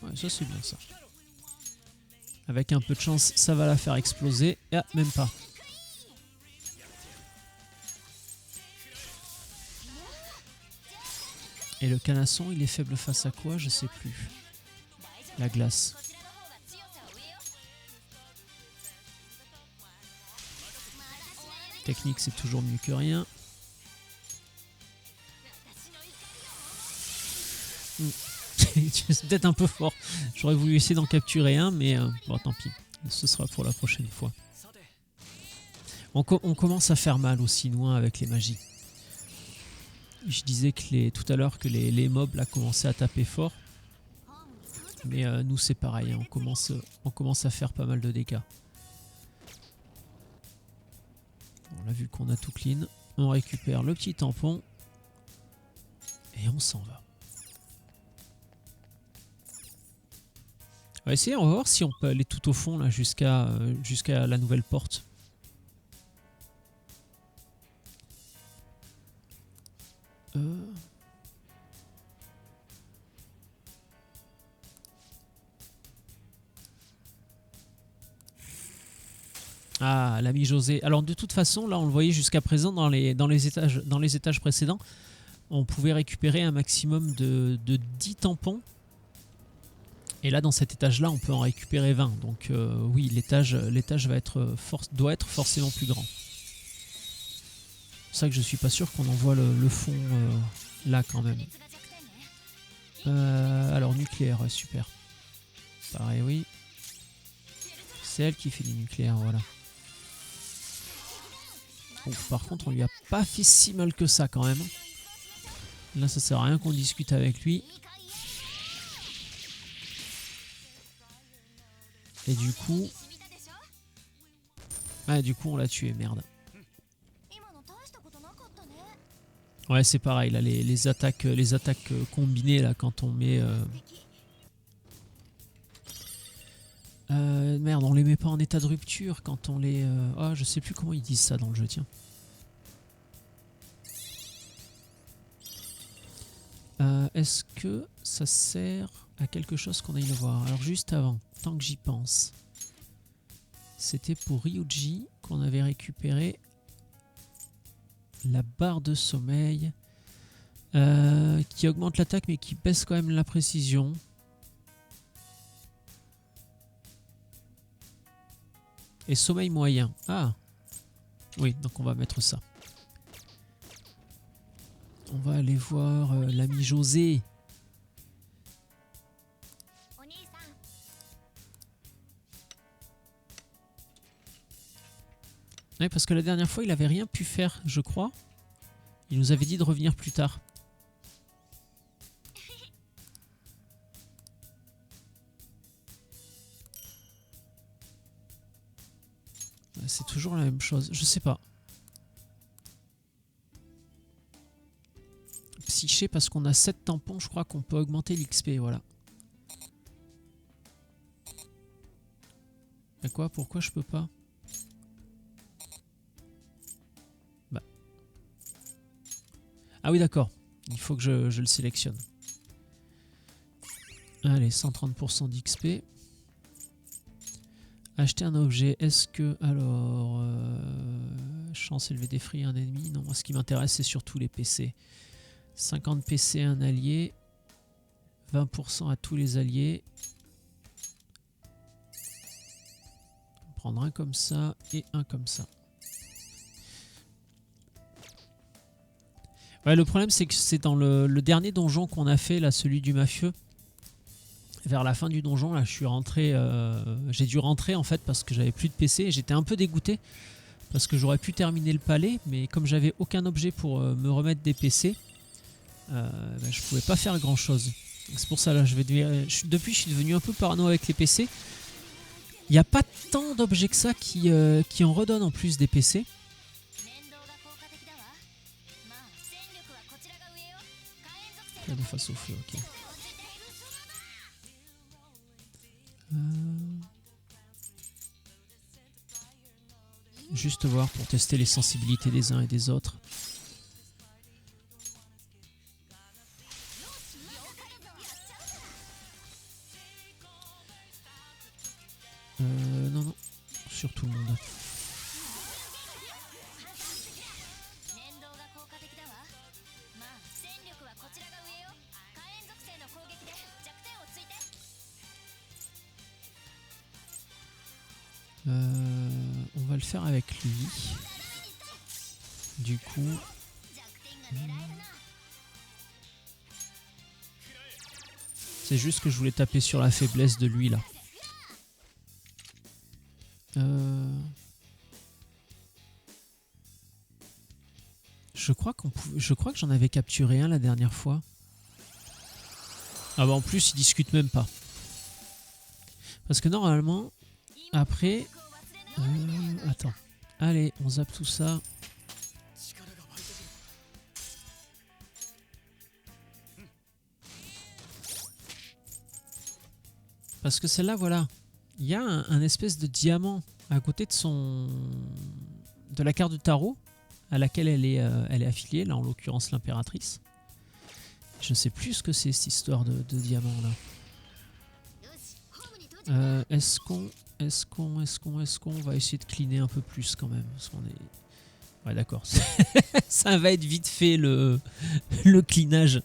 Ouais, ça c'est bien ça. Avec un peu de chance, ça va la faire exploser. Ah, même pas. Et le canasson, il est faible face à quoi? Je sais plus. La glace. Technique, c'est toujours mieux que rien. C'est peut-être un peu fort. J'aurais voulu essayer d'en capturer un, mais bon, tant pis. Ce sera pour la prochaine fois. On commence à faire mal aussi, nous, avec les magies. Je disais que tout à l'heure que les mobs là, commençaient à taper fort. Mais nous, c'est pareil. Hein, on commence à faire pas mal de dégâts. On a vu qu'on a tout clean. On récupère le petit tampon. Et on s'en va. On va essayer, on va voir si on peut aller tout au fond là jusqu'à la nouvelle porte. Ah, l'ami José. Alors de toute façon, là on le voyait jusqu'à présent dans les étages précédents, on pouvait récupérer un maximum de 10 tampons. Et là dans cet étage-là, on peut en récupérer 20. Donc oui, l'étage doit être forcément plus grand. C'est pour ça que je suis pas sûr qu'on en voit le fond là quand même. Alors nucléaire, ouais, super. Pareil, oui. C'est elle qui fait du nucléaire, voilà. Bon, par contre, on lui a pas fait si mal que ça quand même. Là, ça sert à rien qu'on discute avec lui. Et du coup... Ah, du coup, on l'a tué, merde. Ouais, c'est pareil, là, les attaques combinées, là, quand on met... merde, on les met pas en état de rupture quand on les... Ah, je sais plus comment ils disent ça dans le jeu, tiens. Est-ce que ça sert à quelque chose qu'on aille le voir? Alors juste avant, tant que j'y pense, c'était pour Ryuji qu'on avait récupéré la barre de sommeil qui augmente l'attaque mais qui baisse quand même la précision. Et sommeil moyen. Ah oui, donc on va mettre ça. On va aller voir l'ami José. Oui, parce que la dernière fois, il avait rien pu faire, je crois. Il nous avait dit de revenir plus tard. C'est toujours la même chose, je sais pas. Psyché, parce qu'on a 7 tampons, je crois qu'on peut augmenter l'XP, voilà. Mais quoi? Pourquoi je peux pas? Bah. Ah oui, d'accord. Il faut que je le sélectionne. Allez, 130% d'XP. Acheter un objet. Est-ce que... Alors... chance élevée d'effrayer un ennemi. Non, moi ce qui m'intéresse, c'est surtout les PC. 50 PC à un allié. 20% à tous les alliés. On va prendre un comme ça et un comme ça. Ouais, le problème, c'est que c'est dans le dernier donjon qu'on a fait, là, celui du mafieux. Vers la fin du donjon, là, je suis rentré. J'ai dû rentrer en fait parce que j'avais plus de PC et j'étais un peu dégoûté parce que j'aurais pu terminer le palais, mais comme j'avais aucun objet pour me remettre des PC, je pouvais pas faire grand chose. C'est pour ça là, depuis, je suis devenu un peu parano avec les PC. Il n'y a pas tant d'objets que ça qui en redonnent en plus des PC. De face au feu, ok. Juste voir pour tester les sensibilités des uns et des autres. Non, sur tout le monde. On va le faire avec lui. Du coup... C'est juste que je voulais taper sur la faiblesse de lui là. Je crois que j'en avais capturé un la dernière fois. Ah bah en plus il discute même pas. Parce que normalement, après... attends. Allez, on zappe tout ça. Parce que celle-là, voilà. Il y a un espèce de diamant à côté de la carte de tarot à laquelle elle est affiliée, là en l'occurrence l'impératrice. Je sais plus ce que c'est cette histoire de diamant là. Est-ce qu'on va essayer de cleaner un peu plus quand même parce qu'on est... Ouais d'accord. Ça va être vite fait le cleanage.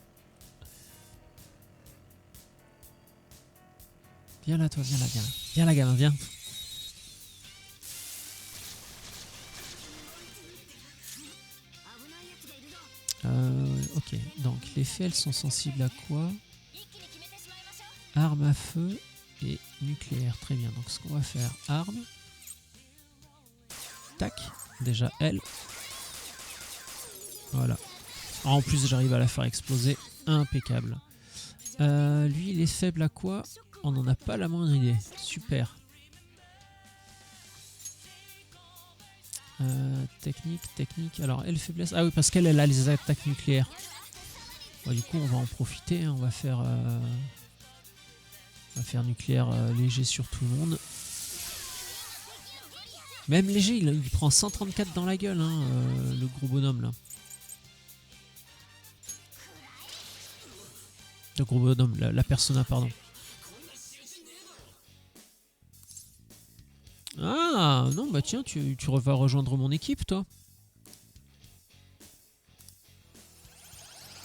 Viens là toi, viens là, viens là. Viens là gamin, viens. Ok, donc les fées elles sont sensibles à quoi? Arme à feu et nucléaire, très bien. Donc ce qu'on va faire, arme. Tac, déjà elle. Voilà. En plus j'arrive à la faire exploser, impeccable. Lui il est faible à quoi? On n'en a pas la moindre idée, super. Technique, alors elle faiblesse, ah oui parce qu'elle a les attaques nucléaires. Bon, du coup on va en profiter, hein. On va faire nucléaire léger sur tout le monde. Même léger, il prend 134 dans la gueule, hein, le gros bonhomme là. Le gros bonhomme, la persona, pardon. Ah non, bah tiens, tu vas rejoindre mon équipe, toi.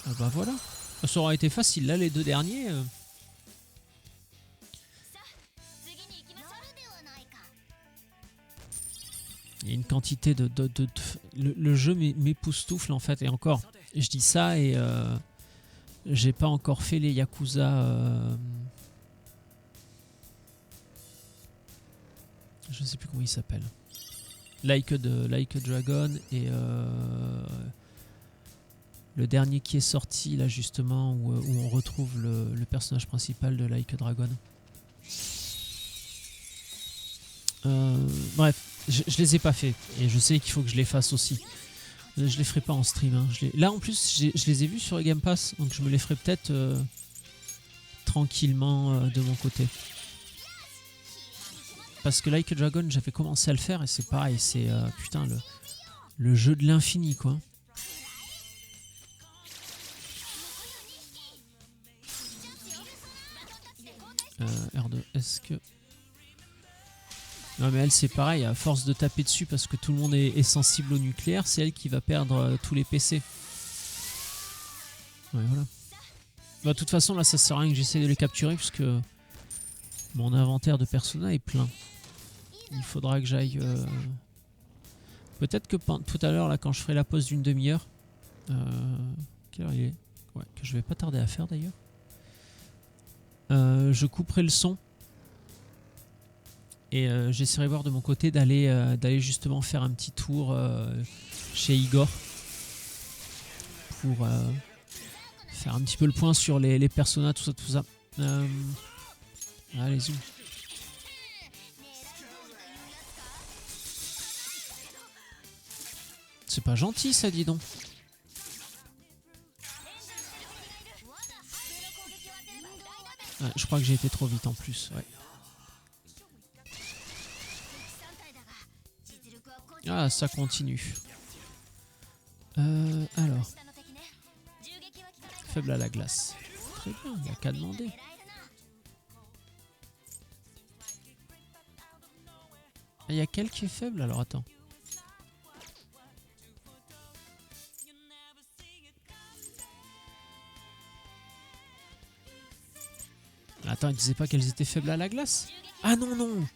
Ah bah voilà. Ça aura été facile, là, les deux derniers. Il y a une quantité le jeu m'époustoufle, en fait. Et encore, je dis ça et j'ai pas encore fait les Yakuza... Je sais plus comment il s'appelle. Like a Dragon et le dernier qui est sorti là justement où on retrouve le personnage principal de Like a Dragon. Bref, je les ai pas fait et je sais qu'il faut que je les fasse aussi. Je les ferai pas en stream. Hein. Là en plus je les ai vus sur Game Pass donc je me les ferai peut-être tranquillement de mon côté. Parce que Like a Dragon, j'avais commencé à le faire et c'est pareil, c'est putain le jeu de l'infini quoi. R2, est-ce que... Non mais elle c'est pareil, à force de taper dessus parce que tout le monde est sensible au nucléaire, c'est elle qui va perdre tous les PC. Ouais voilà. Bah, de toute façon là ça sert à rien que j'essaie de les capturer puisque mon inventaire de persona est plein. Il faudra que j'aille... Peut-être que tout à l'heure, là, quand je ferai la pause d'une demi-heure... quelle heure il est? Ouais, que je vais pas tarder à faire d'ailleurs. Je couperai le son. Et j'essaierai de voir de mon côté d'aller justement faire un petit tour chez Igor. Pour faire un petit peu le point sur les personnages, tout ça. Allez-y. C'est pas gentil ça, dis donc. Ouais, je crois que j'ai été trop vite en plus. Ouais. Ah, ça continue. Alors. Faible à la glace. Très bien, il n'y a qu'à demander. Il y a quel qui est faible? Alors attends. Attends, il disait pas qu'elles étaient faibles à la glace? Ah non, non!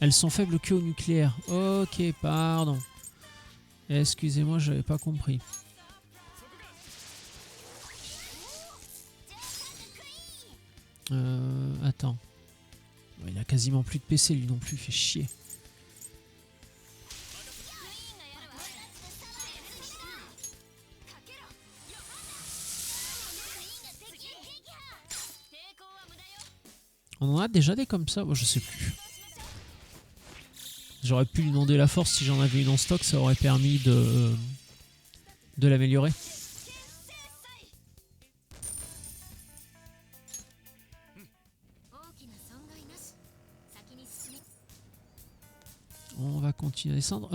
Elles sont faibles que au nucléaire. Ok, pardon. Excusez-moi, j'avais pas compris. Attends. Il a quasiment plus de PC lui non plus, il fait chier. On en a déjà des comme ça? Moi je sais plus. J'aurais pu lui demander la force si j'en avais une en stock, ça aurait permis de l'améliorer. On va continuer à descendre.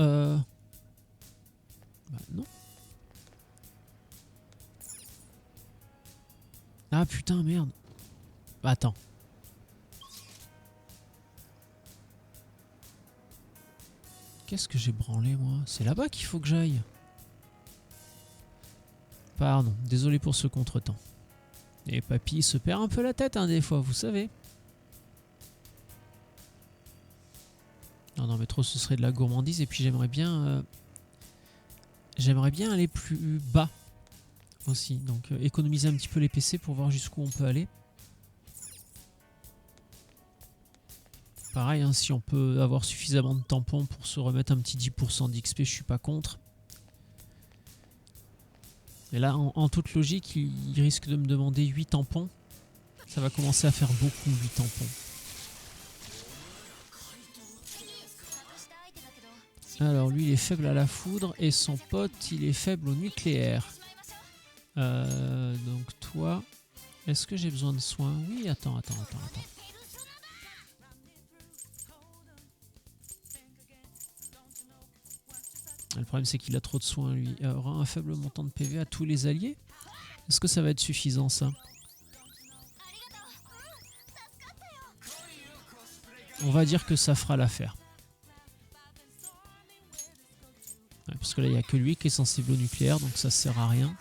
Bah non. Ah putain, merde. Bah, attends. Qu'est-ce que j'ai branlé moi? C'est là-bas qu'il faut que j'aille. Pardon, désolé pour ce contretemps. Et papy se perd un peu la tête hein, des fois, vous savez. Non mais trop ce serait de la gourmandise et puis j'aimerais bien aller plus bas aussi. Donc économiser un petit peu les PC pour voir jusqu'où on peut aller. Pareil, hein, si on peut avoir suffisamment de tampons pour se remettre un petit 10% d'XP, je suis pas contre. Et là, en toute logique, il risque de me demander 8 tampons. Ça va commencer à faire beaucoup, 8 tampons. Alors, lui, il est faible à la foudre et son pote, il est faible au nucléaire. Donc, toi, est-ce que j'ai besoin de soins? Oui, attends. Le problème c'est qu'il a trop de soins lui. Il aura un faible montant de PV à tous les alliés. Est-ce que ça va être suffisant ça? On va dire que ça fera l'affaire. Ouais, parce que là il n'y a que lui qui est sensible au nucléaire donc ça sert à rien.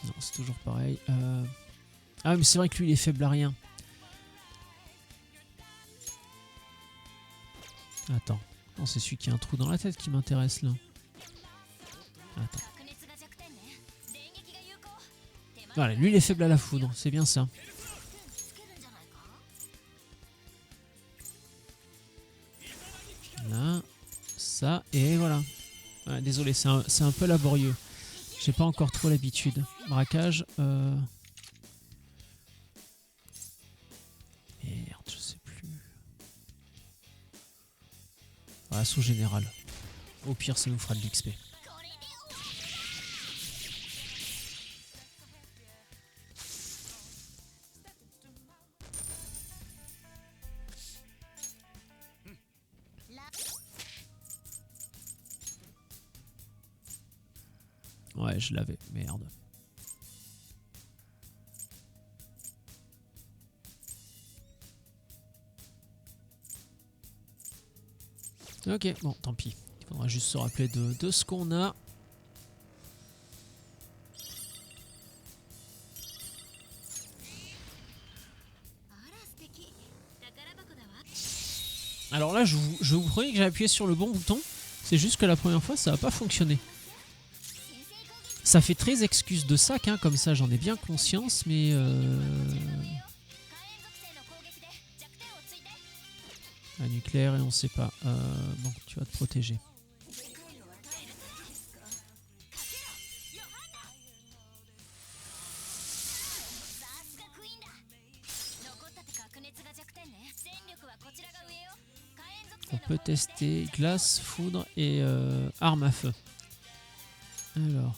Non c'est toujours pareil. Ah mais c'est vrai que lui il est faible à rien. Attends. Non c'est celui qui a un trou dans la tête qui m'intéresse là. Attends. Voilà, lui il est faible à la foudre, c'est bien ça. Là, ça et voilà. Ouais, désolé, c'est un peu laborieux. J'ai pas encore trop l'habitude. Braquage. Merde, je sais plus. Assaut général. Au pire, ça nous fera de l'XP. Ouais, je l'avais. Merde. Ok, bon, tant pis. Il faudra juste se rappeler de ce qu'on a. Alors là, je vous promets que j'ai appuyé sur le bon bouton. C'est juste que la première fois, ça n'a pas fonctionné. Ça fait très excuse de sac, hein, comme ça, j'en ai bien conscience, mais... Un nucléaire et on sait pas. Bon, tu vas te protéger. On peut tester glace, foudre et arme à feu. Alors.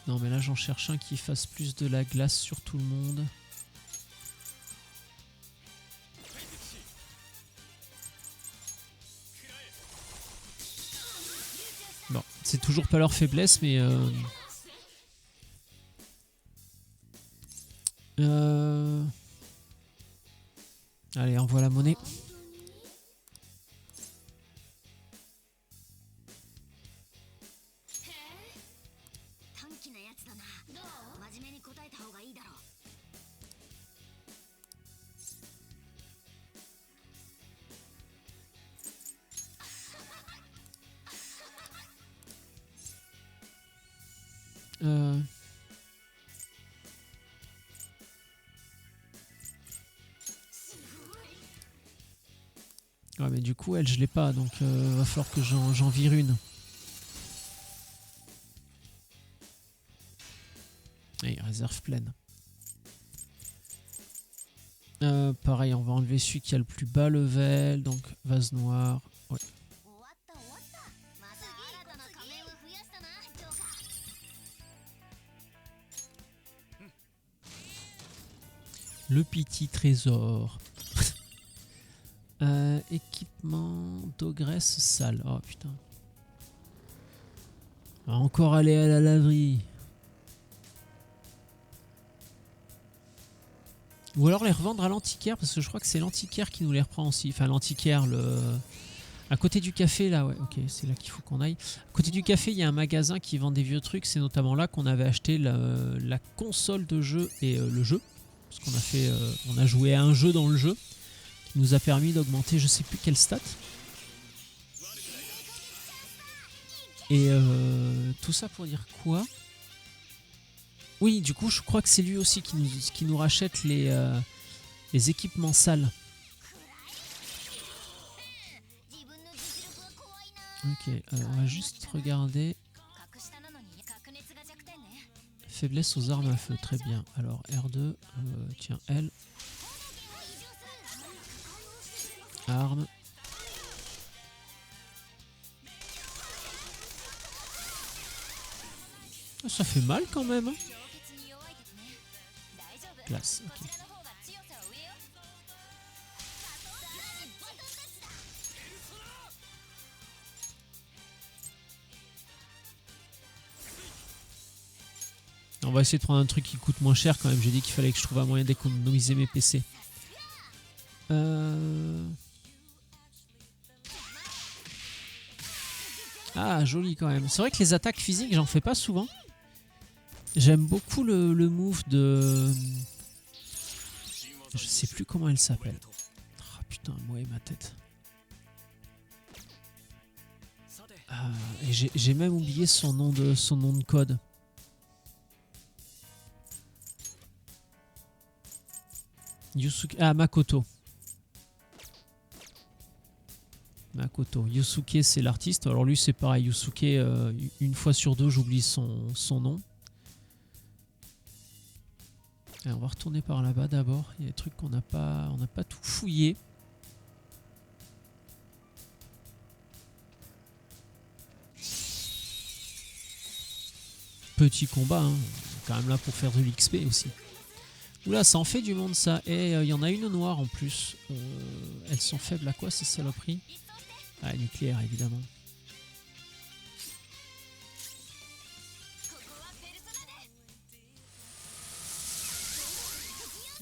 Non mais là j'en cherche un qui fasse plus de la glace sur tout le monde. Bon, c'est toujours pas leur faiblesse mais... Allez, envoie la monnaie. 短気なやつだな。真面目に答えた方がいいだろう。Euh... Ouais, mais du coup, elle, je l'ai pas, donc va falloir que j'en vire une. Et réserve pleine. Pareil, on va enlever celui qui a le plus bas level, donc vase noir. Ouais. 終わった終わった。また新たな仮面を増やしたな、ジョーカー。 Le petit trésor. Équipement d'ogresse sale. Oh putain. On va encore aller à la laverie. Ou alors les revendre à l'antiquaire, parce que je crois que c'est l'antiquaire qui nous les reprend aussi. Enfin l'antiquaire, à côté du café là, ouais, ok, c'est là qu'il faut qu'on aille. À côté du café, il y a un magasin qui vend des vieux trucs. C'est notamment là qu'on avait acheté la console de jeu et le jeu. Parce qu'on a fait, on a joué à un jeu dans le jeu qui nous a permis d'augmenter je sais plus quelle stat. Et tout ça pour dire quoi? Oui, du coup, je crois que c'est lui aussi qui nous rachète les équipements sales. Ok, on va juste regarder. Faiblesse aux armes à feu, très bien. Alors R2, tiens, L. Arme. Ah, ça fait mal quand même. Hein. Classe, ok. On va essayer de prendre un truc qui coûte moins cher quand même. J'ai dit qu'il fallait que je trouve un moyen d'économiser mes PC. Ah, joli quand même. C'est vrai que les attaques physiques, j'en fais pas souvent. J'aime beaucoup le move de... Je sais plus comment elle s'appelle. Oh putain, moi et ma tête. Ah, et j'ai même oublié son nom de code. Yusuke... Ah, Makoto. Makoto. Yusuke, c'est l'artiste. Alors lui, c'est pareil. Yusuke, une fois sur deux, j'oublie son nom. Allez, on va retourner par là-bas d'abord. Il y a des trucs qu'on n'a pas tout fouillé. Petit combat, hein. Quand même là pour faire de l'XP aussi. Oula, ça en fait du monde ça. Et il y en a une noire en plus. Elles sont faibles à quoi ces saloperies? Ah, nucléaire évidemment.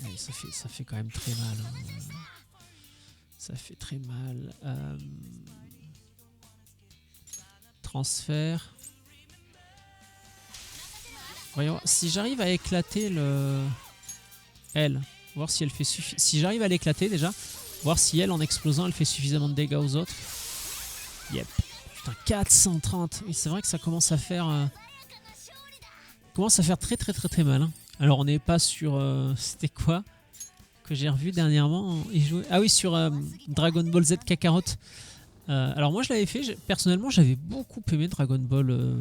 Allez, ça fait quand même très mal. Hein. Ça fait très mal. Transfert. Voyons, si j'arrive à éclater elle, voir si elle fait si j'arrive à l'éclater déjà, voir si elle en explosant elle fait suffisamment de dégâts aux autres. Yep. Putain, 430. Et c'est vrai que ça commence à faire très mal. Hein. Alors on n'est pas sur c'était quoi que j'ai revu dernièrement Ah oui, sur Dragon Ball Z Kakarot. Alors moi je l'avais fait, personnellement j'avais beaucoup aimé Dragon Ball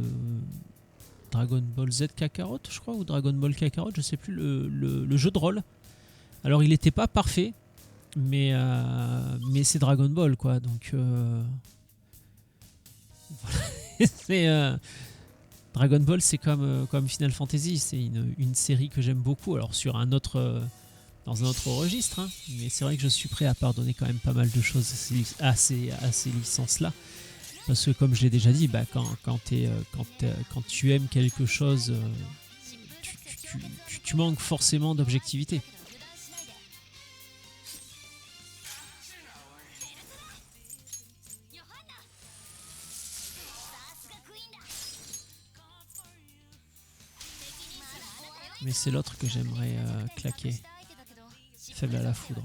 Z Kakarot, je crois, ou Dragon Ball Kakarot, je sais plus, le jeu de rôle. Alors il n'était pas parfait, mais c'est Dragon Ball quoi, donc c'est Dragon Ball, c'est comme Final Fantasy, c'est une série que j'aime beaucoup. Alors sur dans un autre registre, hein, mais c'est vrai que je suis prêt à pardonner quand même pas mal de choses à ces licences-là. Parce que comme je l'ai déjà dit, bah, quand tu aimes quelque chose, tu manques forcément d'objectivité. Mais c'est l'autre que j'aimerais claquer. Faible à la foudre.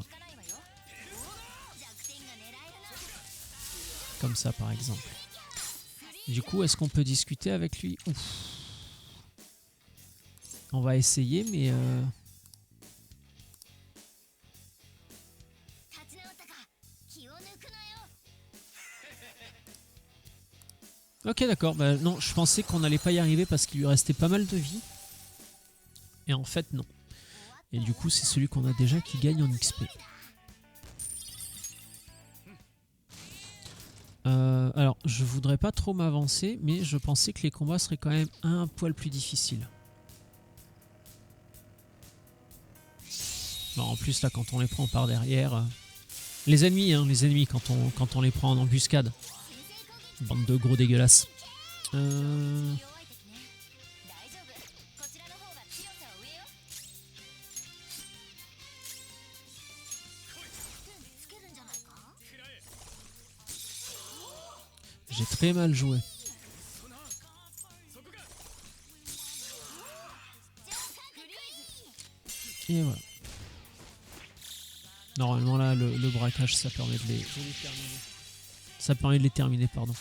Comme ça par exemple. Du coup, est-ce qu'on peut discuter avec lui? Ouf. On va essayer, mais... Ok, d'accord. Bah, non, je pensais qu'on n'allait pas y arriver parce qu'il lui restait pas mal de vie. Et en fait, non. Et du coup, c'est celui qu'on a déjà qui gagne en XP. Alors, je voudrais pas trop m'avancer, mais je pensais que les combats seraient quand même un poil plus difficiles. Bon, en plus, là, quand on les prend par derrière... Les ennemis, hein, quand on les prend en embuscade. Bande de gros dégueulasses. J'ai très mal joué. Et voilà. Normalement là, le braquage, ça permet de les terminer. Ça permet de les terminer, pardon.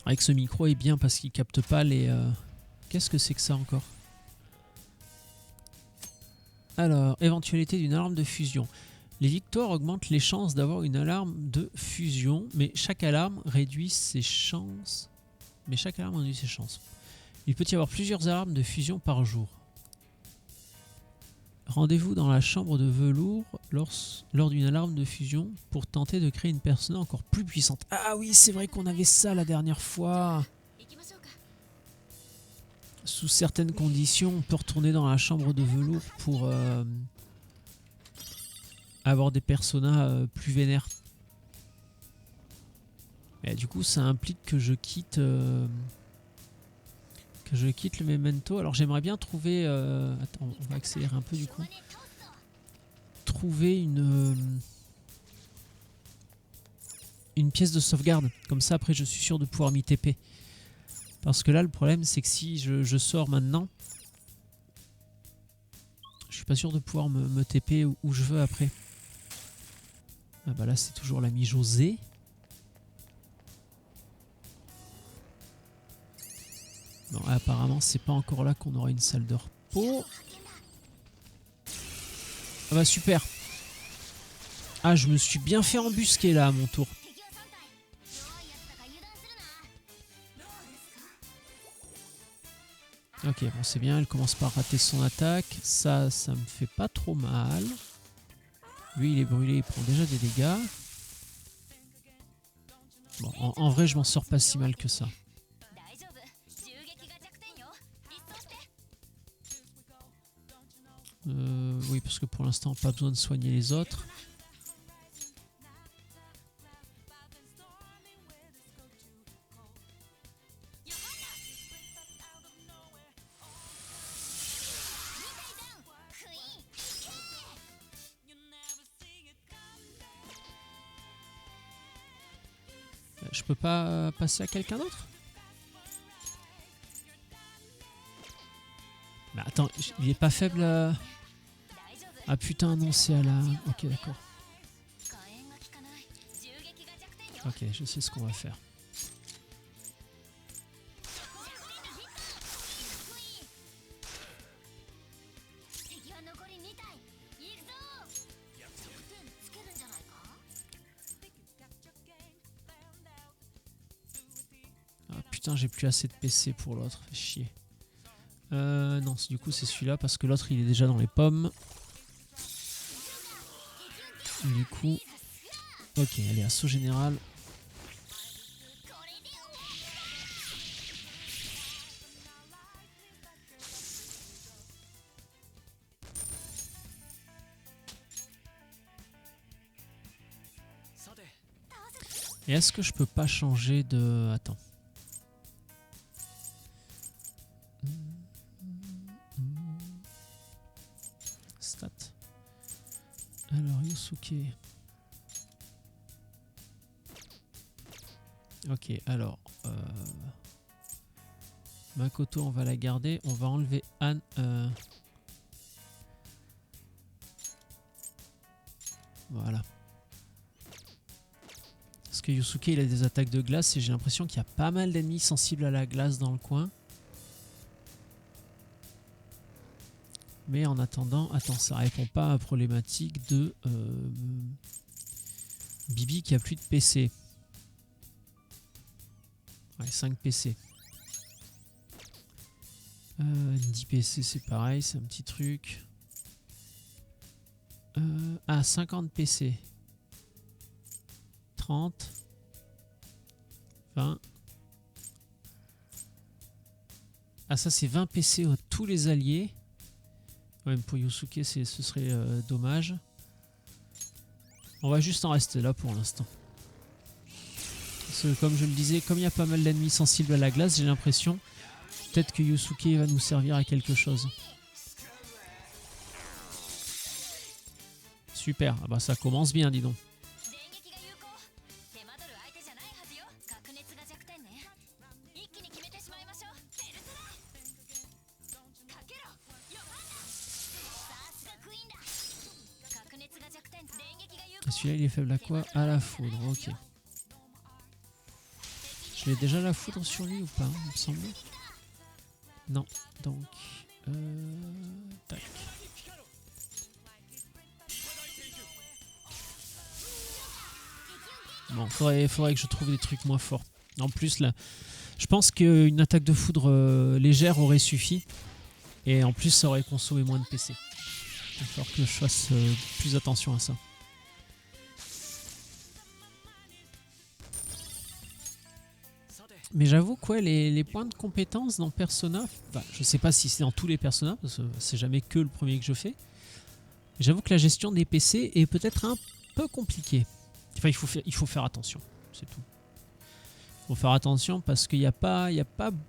Avec ce micro est bien parce qu'il capte pas les... Qu'est-ce que c'est que ça encore? Alors, éventualité d'une alarme de fusion. Les victoires augmentent les chances d'avoir une alarme de fusion, mais chaque alarme réduit ses chances. Il peut y avoir plusieurs alarmes de fusion par jour. Rendez-vous dans la chambre de velours lors d'une alarme de fusion pour tenter de créer une persona encore plus puissante. Ah oui, c'est vrai qu'on avait ça la dernière fois. Sous certaines conditions, on peut retourner dans la chambre de velours pour avoir des personas plus vénères. Et du coup, ça implique que je quitte le memento. Alors j'aimerais bien trouver... attends, on va accélérer un peu du coup. Trouver une pièce de sauvegarde. Comme ça, après, je suis sûr de pouvoir m'y TP. Parce que là, le problème, c'est que si je sors maintenant, je suis pas sûr de pouvoir me TP où je veux après. Ah bah là, c'est toujours l'ami José. Bon, apparemment, c'est pas encore là qu'on aura une salle de repos. Ah bah super. Ah, je me suis bien fait embusquer là à mon tour. Ok, bon c'est bien, elle commence par rater son attaque. Ça me fait pas trop mal. Lui, il est brûlé, il prend déjà des dégâts. Bon, en vrai, je m'en sors pas si mal que ça. Oui, parce que pour l'instant, pas besoin de soigner les autres. Je peux pas passer à quelqu'un d'autre? Mais attends, il est pas faible à... Ah putain, non, c'est à la... Ok, d'accord. Ok, je sais ce qu'on va faire. Ah putain, j'ai plus assez de PC pour l'autre, fait chier. Non, du coup c'est celui-là parce que l'autre il est déjà dans les pommes. Du coup... Ok, allez, assaut général. Et est-ce que je peux pas changer de... Attends. Stat. Alors, Yosuke. Ok, alors... Makoto, on va la garder. On va enlever Anne. Voilà. Parce que Yusuke, il a des attaques de glace et j'ai l'impression qu'il y a pas mal d'ennemis sensibles à la glace dans le coin. Mais en attendant, attends, ça répond pas à la problématique de Bibi qui a plus de PC. Ouais, 5 PC. 10 PC, c'est pareil, c'est un petit truc. 50 PC. 30. 20. Ah, ça, c'est 20 PC à tous les alliés. Ouais, pour Yusuke, ce serait dommage. On va juste en rester là pour l'instant. Parce que, comme je le disais, comme il y a pas mal d'ennemis sensibles à la glace, j'ai l'impression peut-être que Yusuke va nous servir à quelque chose. Super, ah bah ça commence bien, dis donc. Celui-là, il est faible à quoi? À la foudre, ok. Je l'ai déjà la foudre sur lui ou pas, il me semble. Non, donc... tac. Bon, faudrait que je trouve des trucs moins forts. En plus, là, je pense qu'une attaque de foudre légère aurait suffi. Et en plus, ça aurait consommé moins de PC. Il va falloir que je fasse plus attention à ça. Mais j'avoue que ouais, les points de compétence dans Persona, bah, je sais pas si c'est dans tous les Persona, parce que c'est jamais que le premier que je fais. J'avoue que la gestion des PC est peut-être un peu compliquée. Enfin, il faut faire attention, c'est tout. Il faut faire attention parce qu'il n'y a pas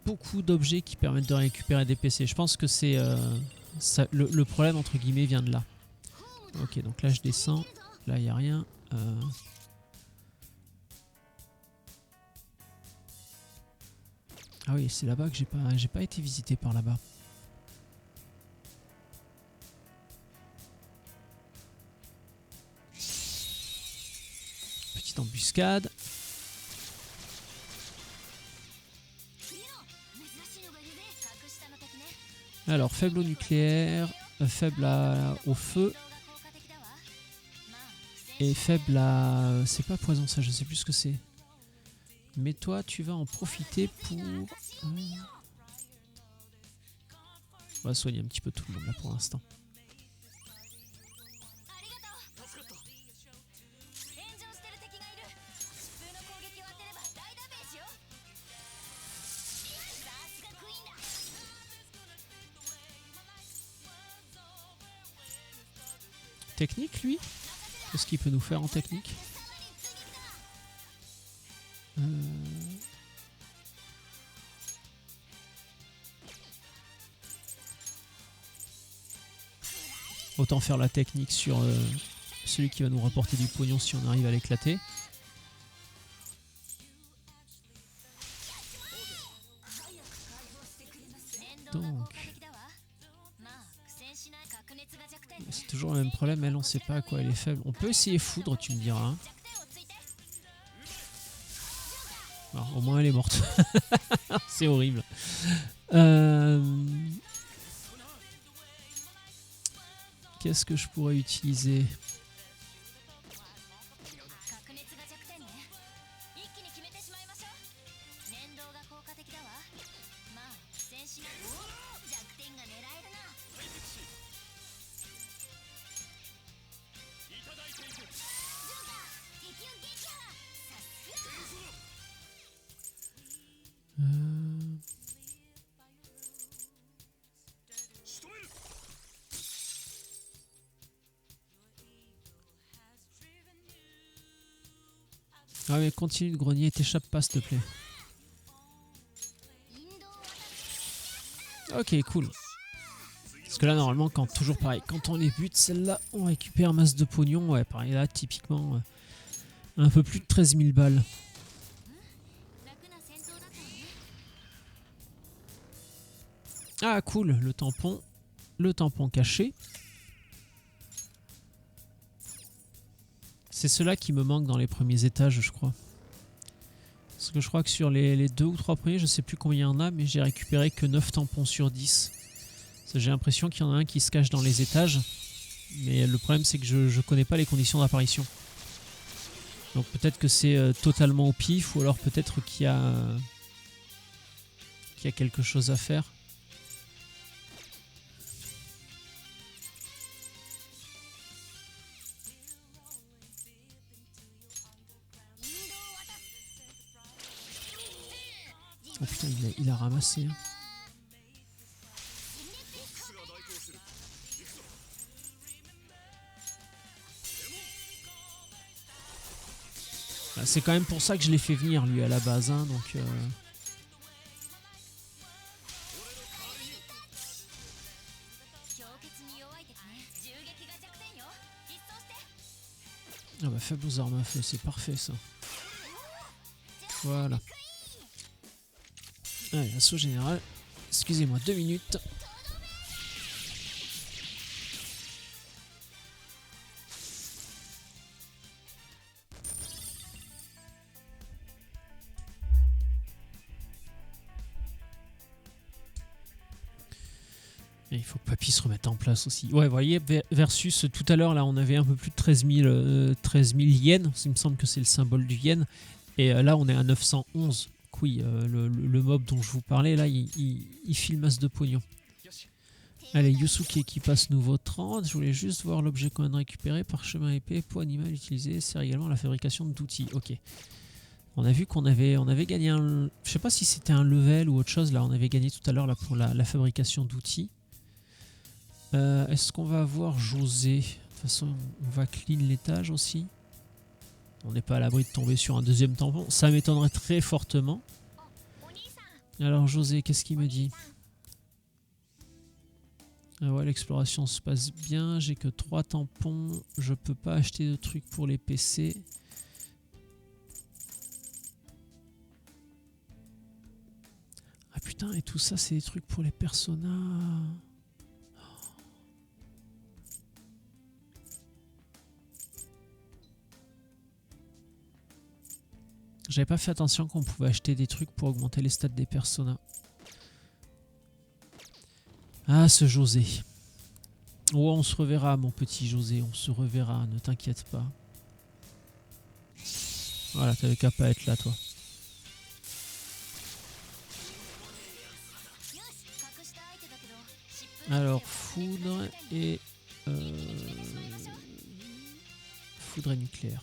beaucoup d'objets qui permettent de récupérer des PC. Je pense que c'est le problème, entre guillemets, vient de là. Ok, donc là je descends, là il n'y a rien. Ah oui, c'est là-bas que j'ai pas été visité par là-bas. Petite embuscade. Alors, faible au nucléaire, faible au feu. Et faible à... C'est pas poison ça, je sais plus ce que c'est. Mais toi, tu vas en profiter pour... On va soigner un petit peu tout le monde là pour l'instant. Technique, lui? Qu'est-ce qu'il peut nous faire en technique? Autant faire la technique sur celui qui va nous rapporter du pognon si on arrive à l'éclater. Donc, c'est toujours le même problème, elle on sait pas à quoi elle est faible. On peut essayer foudre, tu me diras. Hein. Alors, au moins elle est morte. C'est horrible. Qu'est-ce que je pourrais utiliser? Ah mais continue de grogner, t'échappes pas s'il te plaît. Ok, cool. Parce que là normalement quand toujours pareil, quand on les bute, celle-là on récupère masse de pognon. Ouais pareil là typiquement un peu plus de 13 000 balles. Ah cool, le tampon. Le tampon caché. C'est cela qui me manque dans les premiers étages, je crois. Parce que je crois que sur les 2 ou 3 premiers, je sais plus combien il y en a, mais j'ai récupéré que 9 tampons sur 10. J'ai l'impression qu'il y en a un qui se cache dans les étages. Mais le problème, c'est que je connais pas les conditions d'apparition. Donc peut-être que c'est totalement au pif, ou alors peut-être qu'il y a quelque chose à faire. Oh putain, il a ramassé. Hein. C'est quand même pour ça que je l'ai fait venir lui à la base, hein, donc ah bah faible aux armes à feu, c'est parfait ça. Voilà. Allez, assaut général. Excusez-moi 2 minutes. Et il faut que Papy se remette en place aussi. Ouais, vous voyez, versus tout à l'heure, là, on avait un peu plus de 13 000 yens. Il me semble que c'est le symbole du yen. Et là, on est à 911. Oui, le mob dont je vous parlais, là, il file masse de pognon. Allez, Yusuke qui passe nouveau 30. Je voulais juste voir l'objet qu'on vient de récupérer. Parchemin épais, peau animale utilisée. C'est également la fabrication d'outils. Ok. On a vu qu'on avait gagné un... Je sais pas si c'était un level ou autre chose. Là, on avait gagné tout à l'heure là pour la fabrication d'outils. Est-ce qu'on va avoir José? De toute façon, on va clean l'étage aussi. On n'est pas à l'abri de tomber sur un deuxième tampon. Ça m'étonnerait très fortement. Alors José, qu'est-ce qu'il me dit? Ah ouais, l'exploration se passe bien. J'ai que 3 tampons. Je peux pas acheter de trucs pour les PC. Ah putain, et tout ça, c'est des trucs pour les personas. J'avais pas fait attention qu'on pouvait acheter des trucs pour augmenter les stats des personas. Ah, ce José. Oh, on se reverra, mon petit José. On se reverra, ne t'inquiète pas. Voilà, t'avais qu'à pas être là, toi. Alors, foudre et... foudre et nucléaire.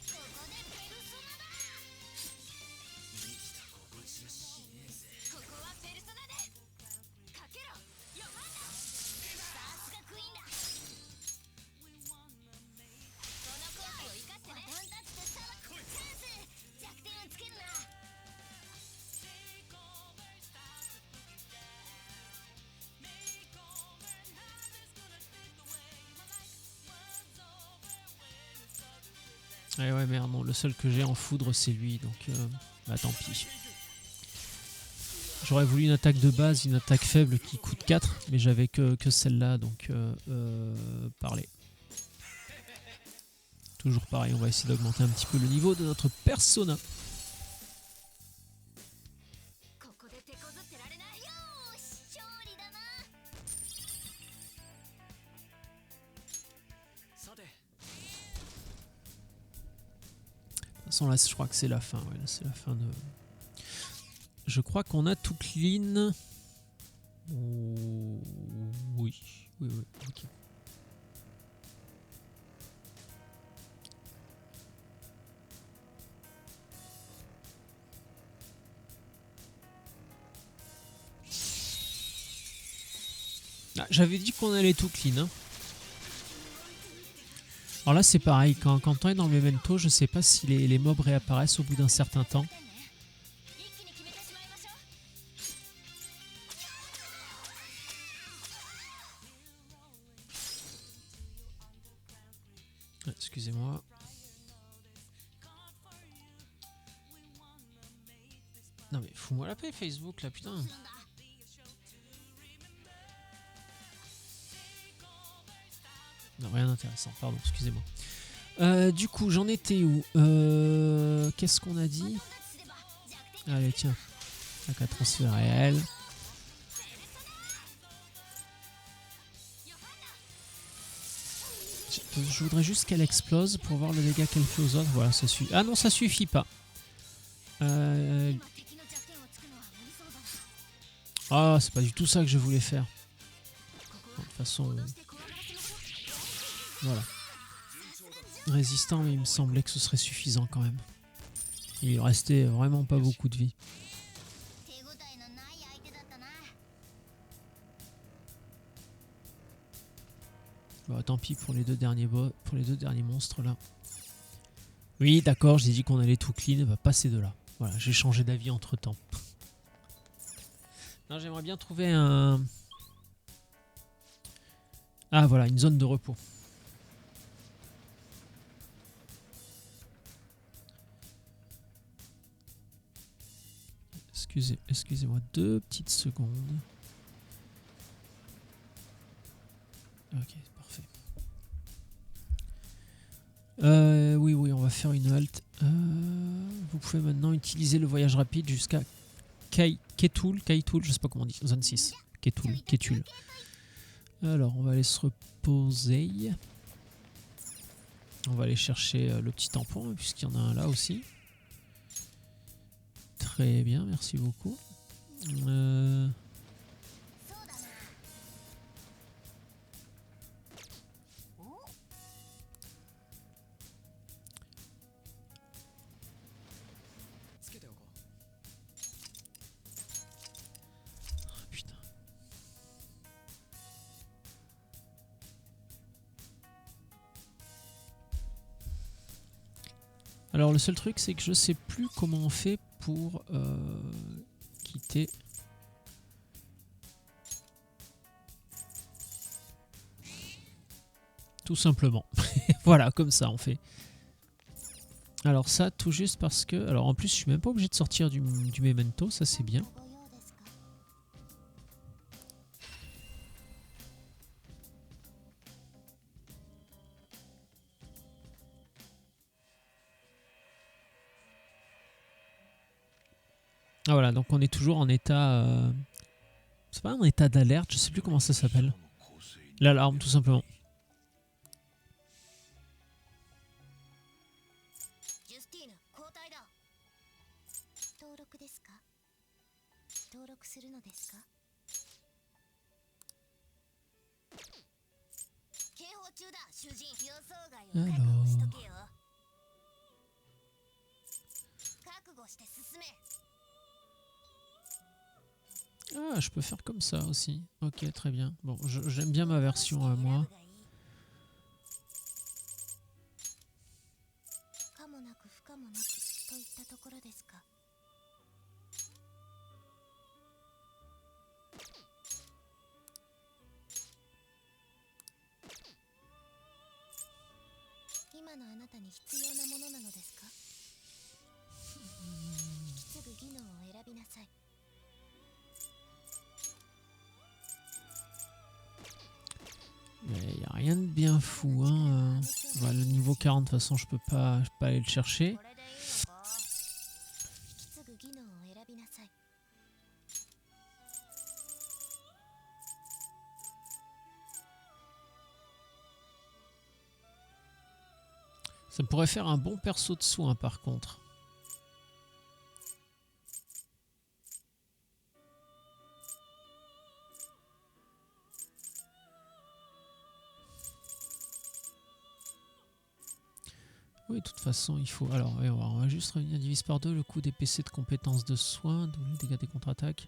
Ah ouais merde, non, le seul que j'ai en foudre c'est lui, donc bah tant pis. J'aurais voulu une attaque de base, une attaque faible qui coûte 4, mais j'avais que celle-là, donc parler. Toujours pareil, on va essayer d'augmenter un petit peu le niveau de notre persona. De toute façon là je crois que c'est la fin, ouais, là c'est la fin de... Je crois qu'on a tout clean. Oh, oui, ok. Ah, j'avais dit qu'on allait tout clean. Hein. Alors là c'est pareil, quand on est dans le memento, je sais pas si les mobs réapparaissent au bout d'un certain temps. Excusez-moi. Non mais fous-moi la paix Facebook là, putain. Non, rien d'intéressant, pardon, excusez-moi. Du coup, j'en étais où? Qu'est-ce qu'on a dit? Allez, tiens. T'as qu'à transférer à elle. Je voudrais juste qu'elle explose pour voir le dégât qu'elle fait aux autres. Voilà, ça suffit. Ah non, ça suffit pas. Ah, c'est pas du tout ça que je voulais faire. Bon, de toute façon... Voilà. Résistant, mais il me semblait que ce serait suffisant quand même. Il lui restait vraiment pas beaucoup de vie. Bah, tant pis pour les deux derniers monstres là. Oui, d'accord, j'ai dit qu'on allait tout clean, bah, pas ces deux-là. Voilà, j'ai changé d'avis entre temps. Non, j'aimerais bien trouver un... Ah voilà, une zone de repos. Excusez-moi 2 petites secondes. Ok, parfait. Oui, on va faire une halte. Vous pouvez maintenant utiliser le voyage rapide jusqu'à Ketul, je sais pas comment on dit, zone 6. Ketul. Alors, on va aller se reposer. On va aller chercher le petit tampon, puisqu'il y en a un là aussi. Très bien, merci beaucoup. Putain. Alors le seul truc c'est que je sais plus comment on fait pour quitter. Tout simplement. Voilà, comme ça on fait. Alors ça, tout juste parce que... Alors en plus je suis même pas obligé de sortir du memento, ça c'est bien. Ah voilà, donc on est toujours en état... C'est pas en état d'alerte, je sais plus comment ça s'appelle. L'alarme, tout simplement. Alors... Ah, je peux faire comme ça aussi. Ok, très bien. Bon, j'aime bien ma version à moi. Il n'y a rien de bien fou. Hein. Voilà, le niveau 40, de toute façon, je peux pas aller le chercher. Ça pourrait faire un bon perso de soin par contre. Oui, de toute façon, il faut... Alors, oui, on va juste revenir, divise par 2 le coût des PC de compétences de soins, donc les dégâts des contre-attaques.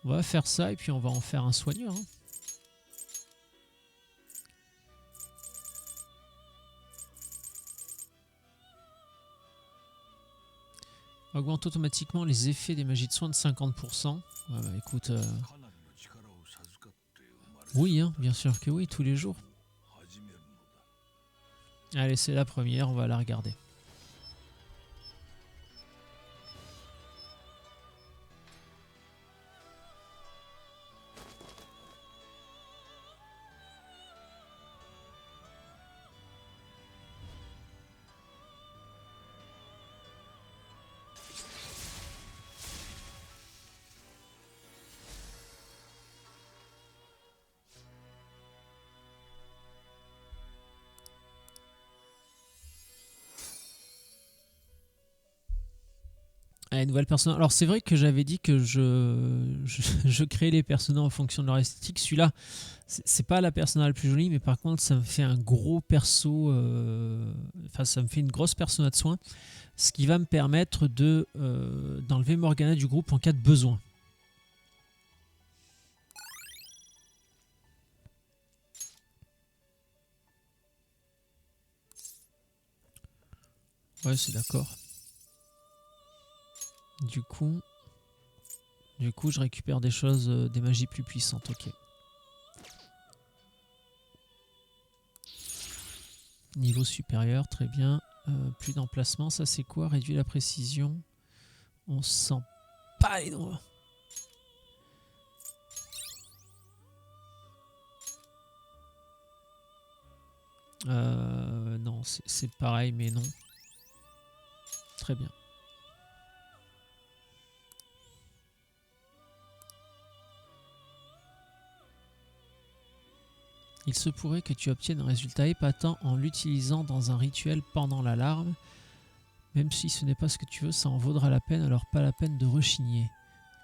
On va faire ça et puis on va en faire un soigneur. Hein. Augmente automatiquement les effets des magies de soins de 50%. Ouais, bah écoute... Oui, hein, bien sûr que oui, tous les jours. Allez, c'est la première, on va la regarder. Ouais, nouvelle persona. Alors c'est vrai que j'avais dit que je créais les personnages en fonction de leur esthétique. Celui-là, c'est pas la persona la plus jolie, mais par contre ça me fait un gros perso, enfin ça me fait une grosse persona de soin, ce qui va me permettre d'enlever Morgana du groupe en cas de besoin. Ouais, c'est d'accord. Du coup, je récupère des choses, des magies plus puissantes, ok. Niveau supérieur, très bien. Plus d'emplacement, ça c'est quoi? Réduit la précision. On sent pas les doigts. Non, c'est pareil, mais non. Très bien. Il se pourrait que tu obtiennes un résultat épatant en l'utilisant dans un rituel pendant l'alarme. Même si ce n'est pas ce que tu veux, ça en vaudra la peine, alors pas la peine de rechigner.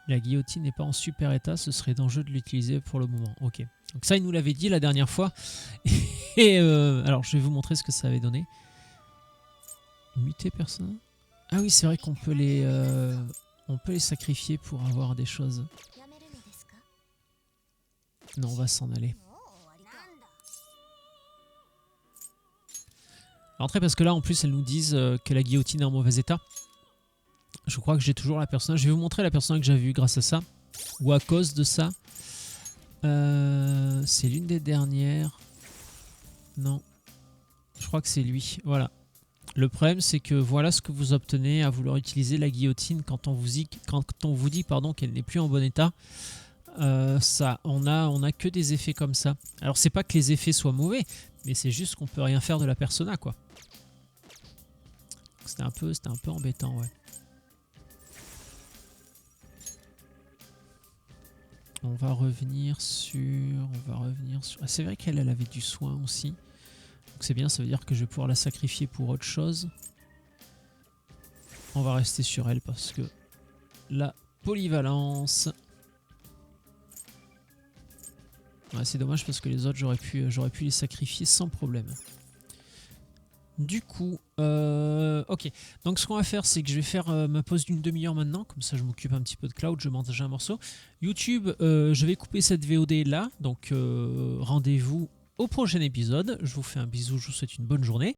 La guillotine n'est pas en super état, ce serait dangereux de l'utiliser pour le moment. Ok. Donc ça, il nous l'avait dit la dernière fois. Et alors, je vais vous montrer ce que ça avait donné. Muter personne. Ah oui, c'est vrai qu'on peut les sacrifier pour avoir des choses. Non, on va s'en aller. Alors très parce que là en plus elles nous disent que la guillotine est en mauvais état. Je crois que j'ai toujours la personnage. Je vais vous montrer la personnage que j'avais vue grâce à ça. Ou à cause de ça. C'est l'une des dernières. Non. Je crois que c'est lui. Voilà. Le problème c'est que voilà ce que vous obtenez à vouloir utiliser la guillotine quand on vous dit pardon, qu'elle n'est plus en bon état. On a que des effets comme ça. Alors c'est pas que les effets soient mauvais, mais c'est juste qu'on peut rien faire de la persona quoi. C'était un peu embêtant, ouais. On va revenir sur. Ah, c'est vrai qu'elle avait du soin aussi. Donc c'est bien, ça veut dire que je vais pouvoir la sacrifier pour autre chose. On va rester sur elle parce que la polyvalence. Ouais, c'est dommage parce que les autres j'aurais pu les sacrifier sans problème. Du coup, ok. Donc ce qu'on va faire, c'est que je vais faire ma pause d'une demi-heure maintenant. Comme ça, je m'occupe un petit peu de cloud, je mange un morceau. YouTube, je vais couper cette VOD là. Donc rendez-vous au prochain épisode. Je vous fais un bisou, je vous souhaite une bonne journée.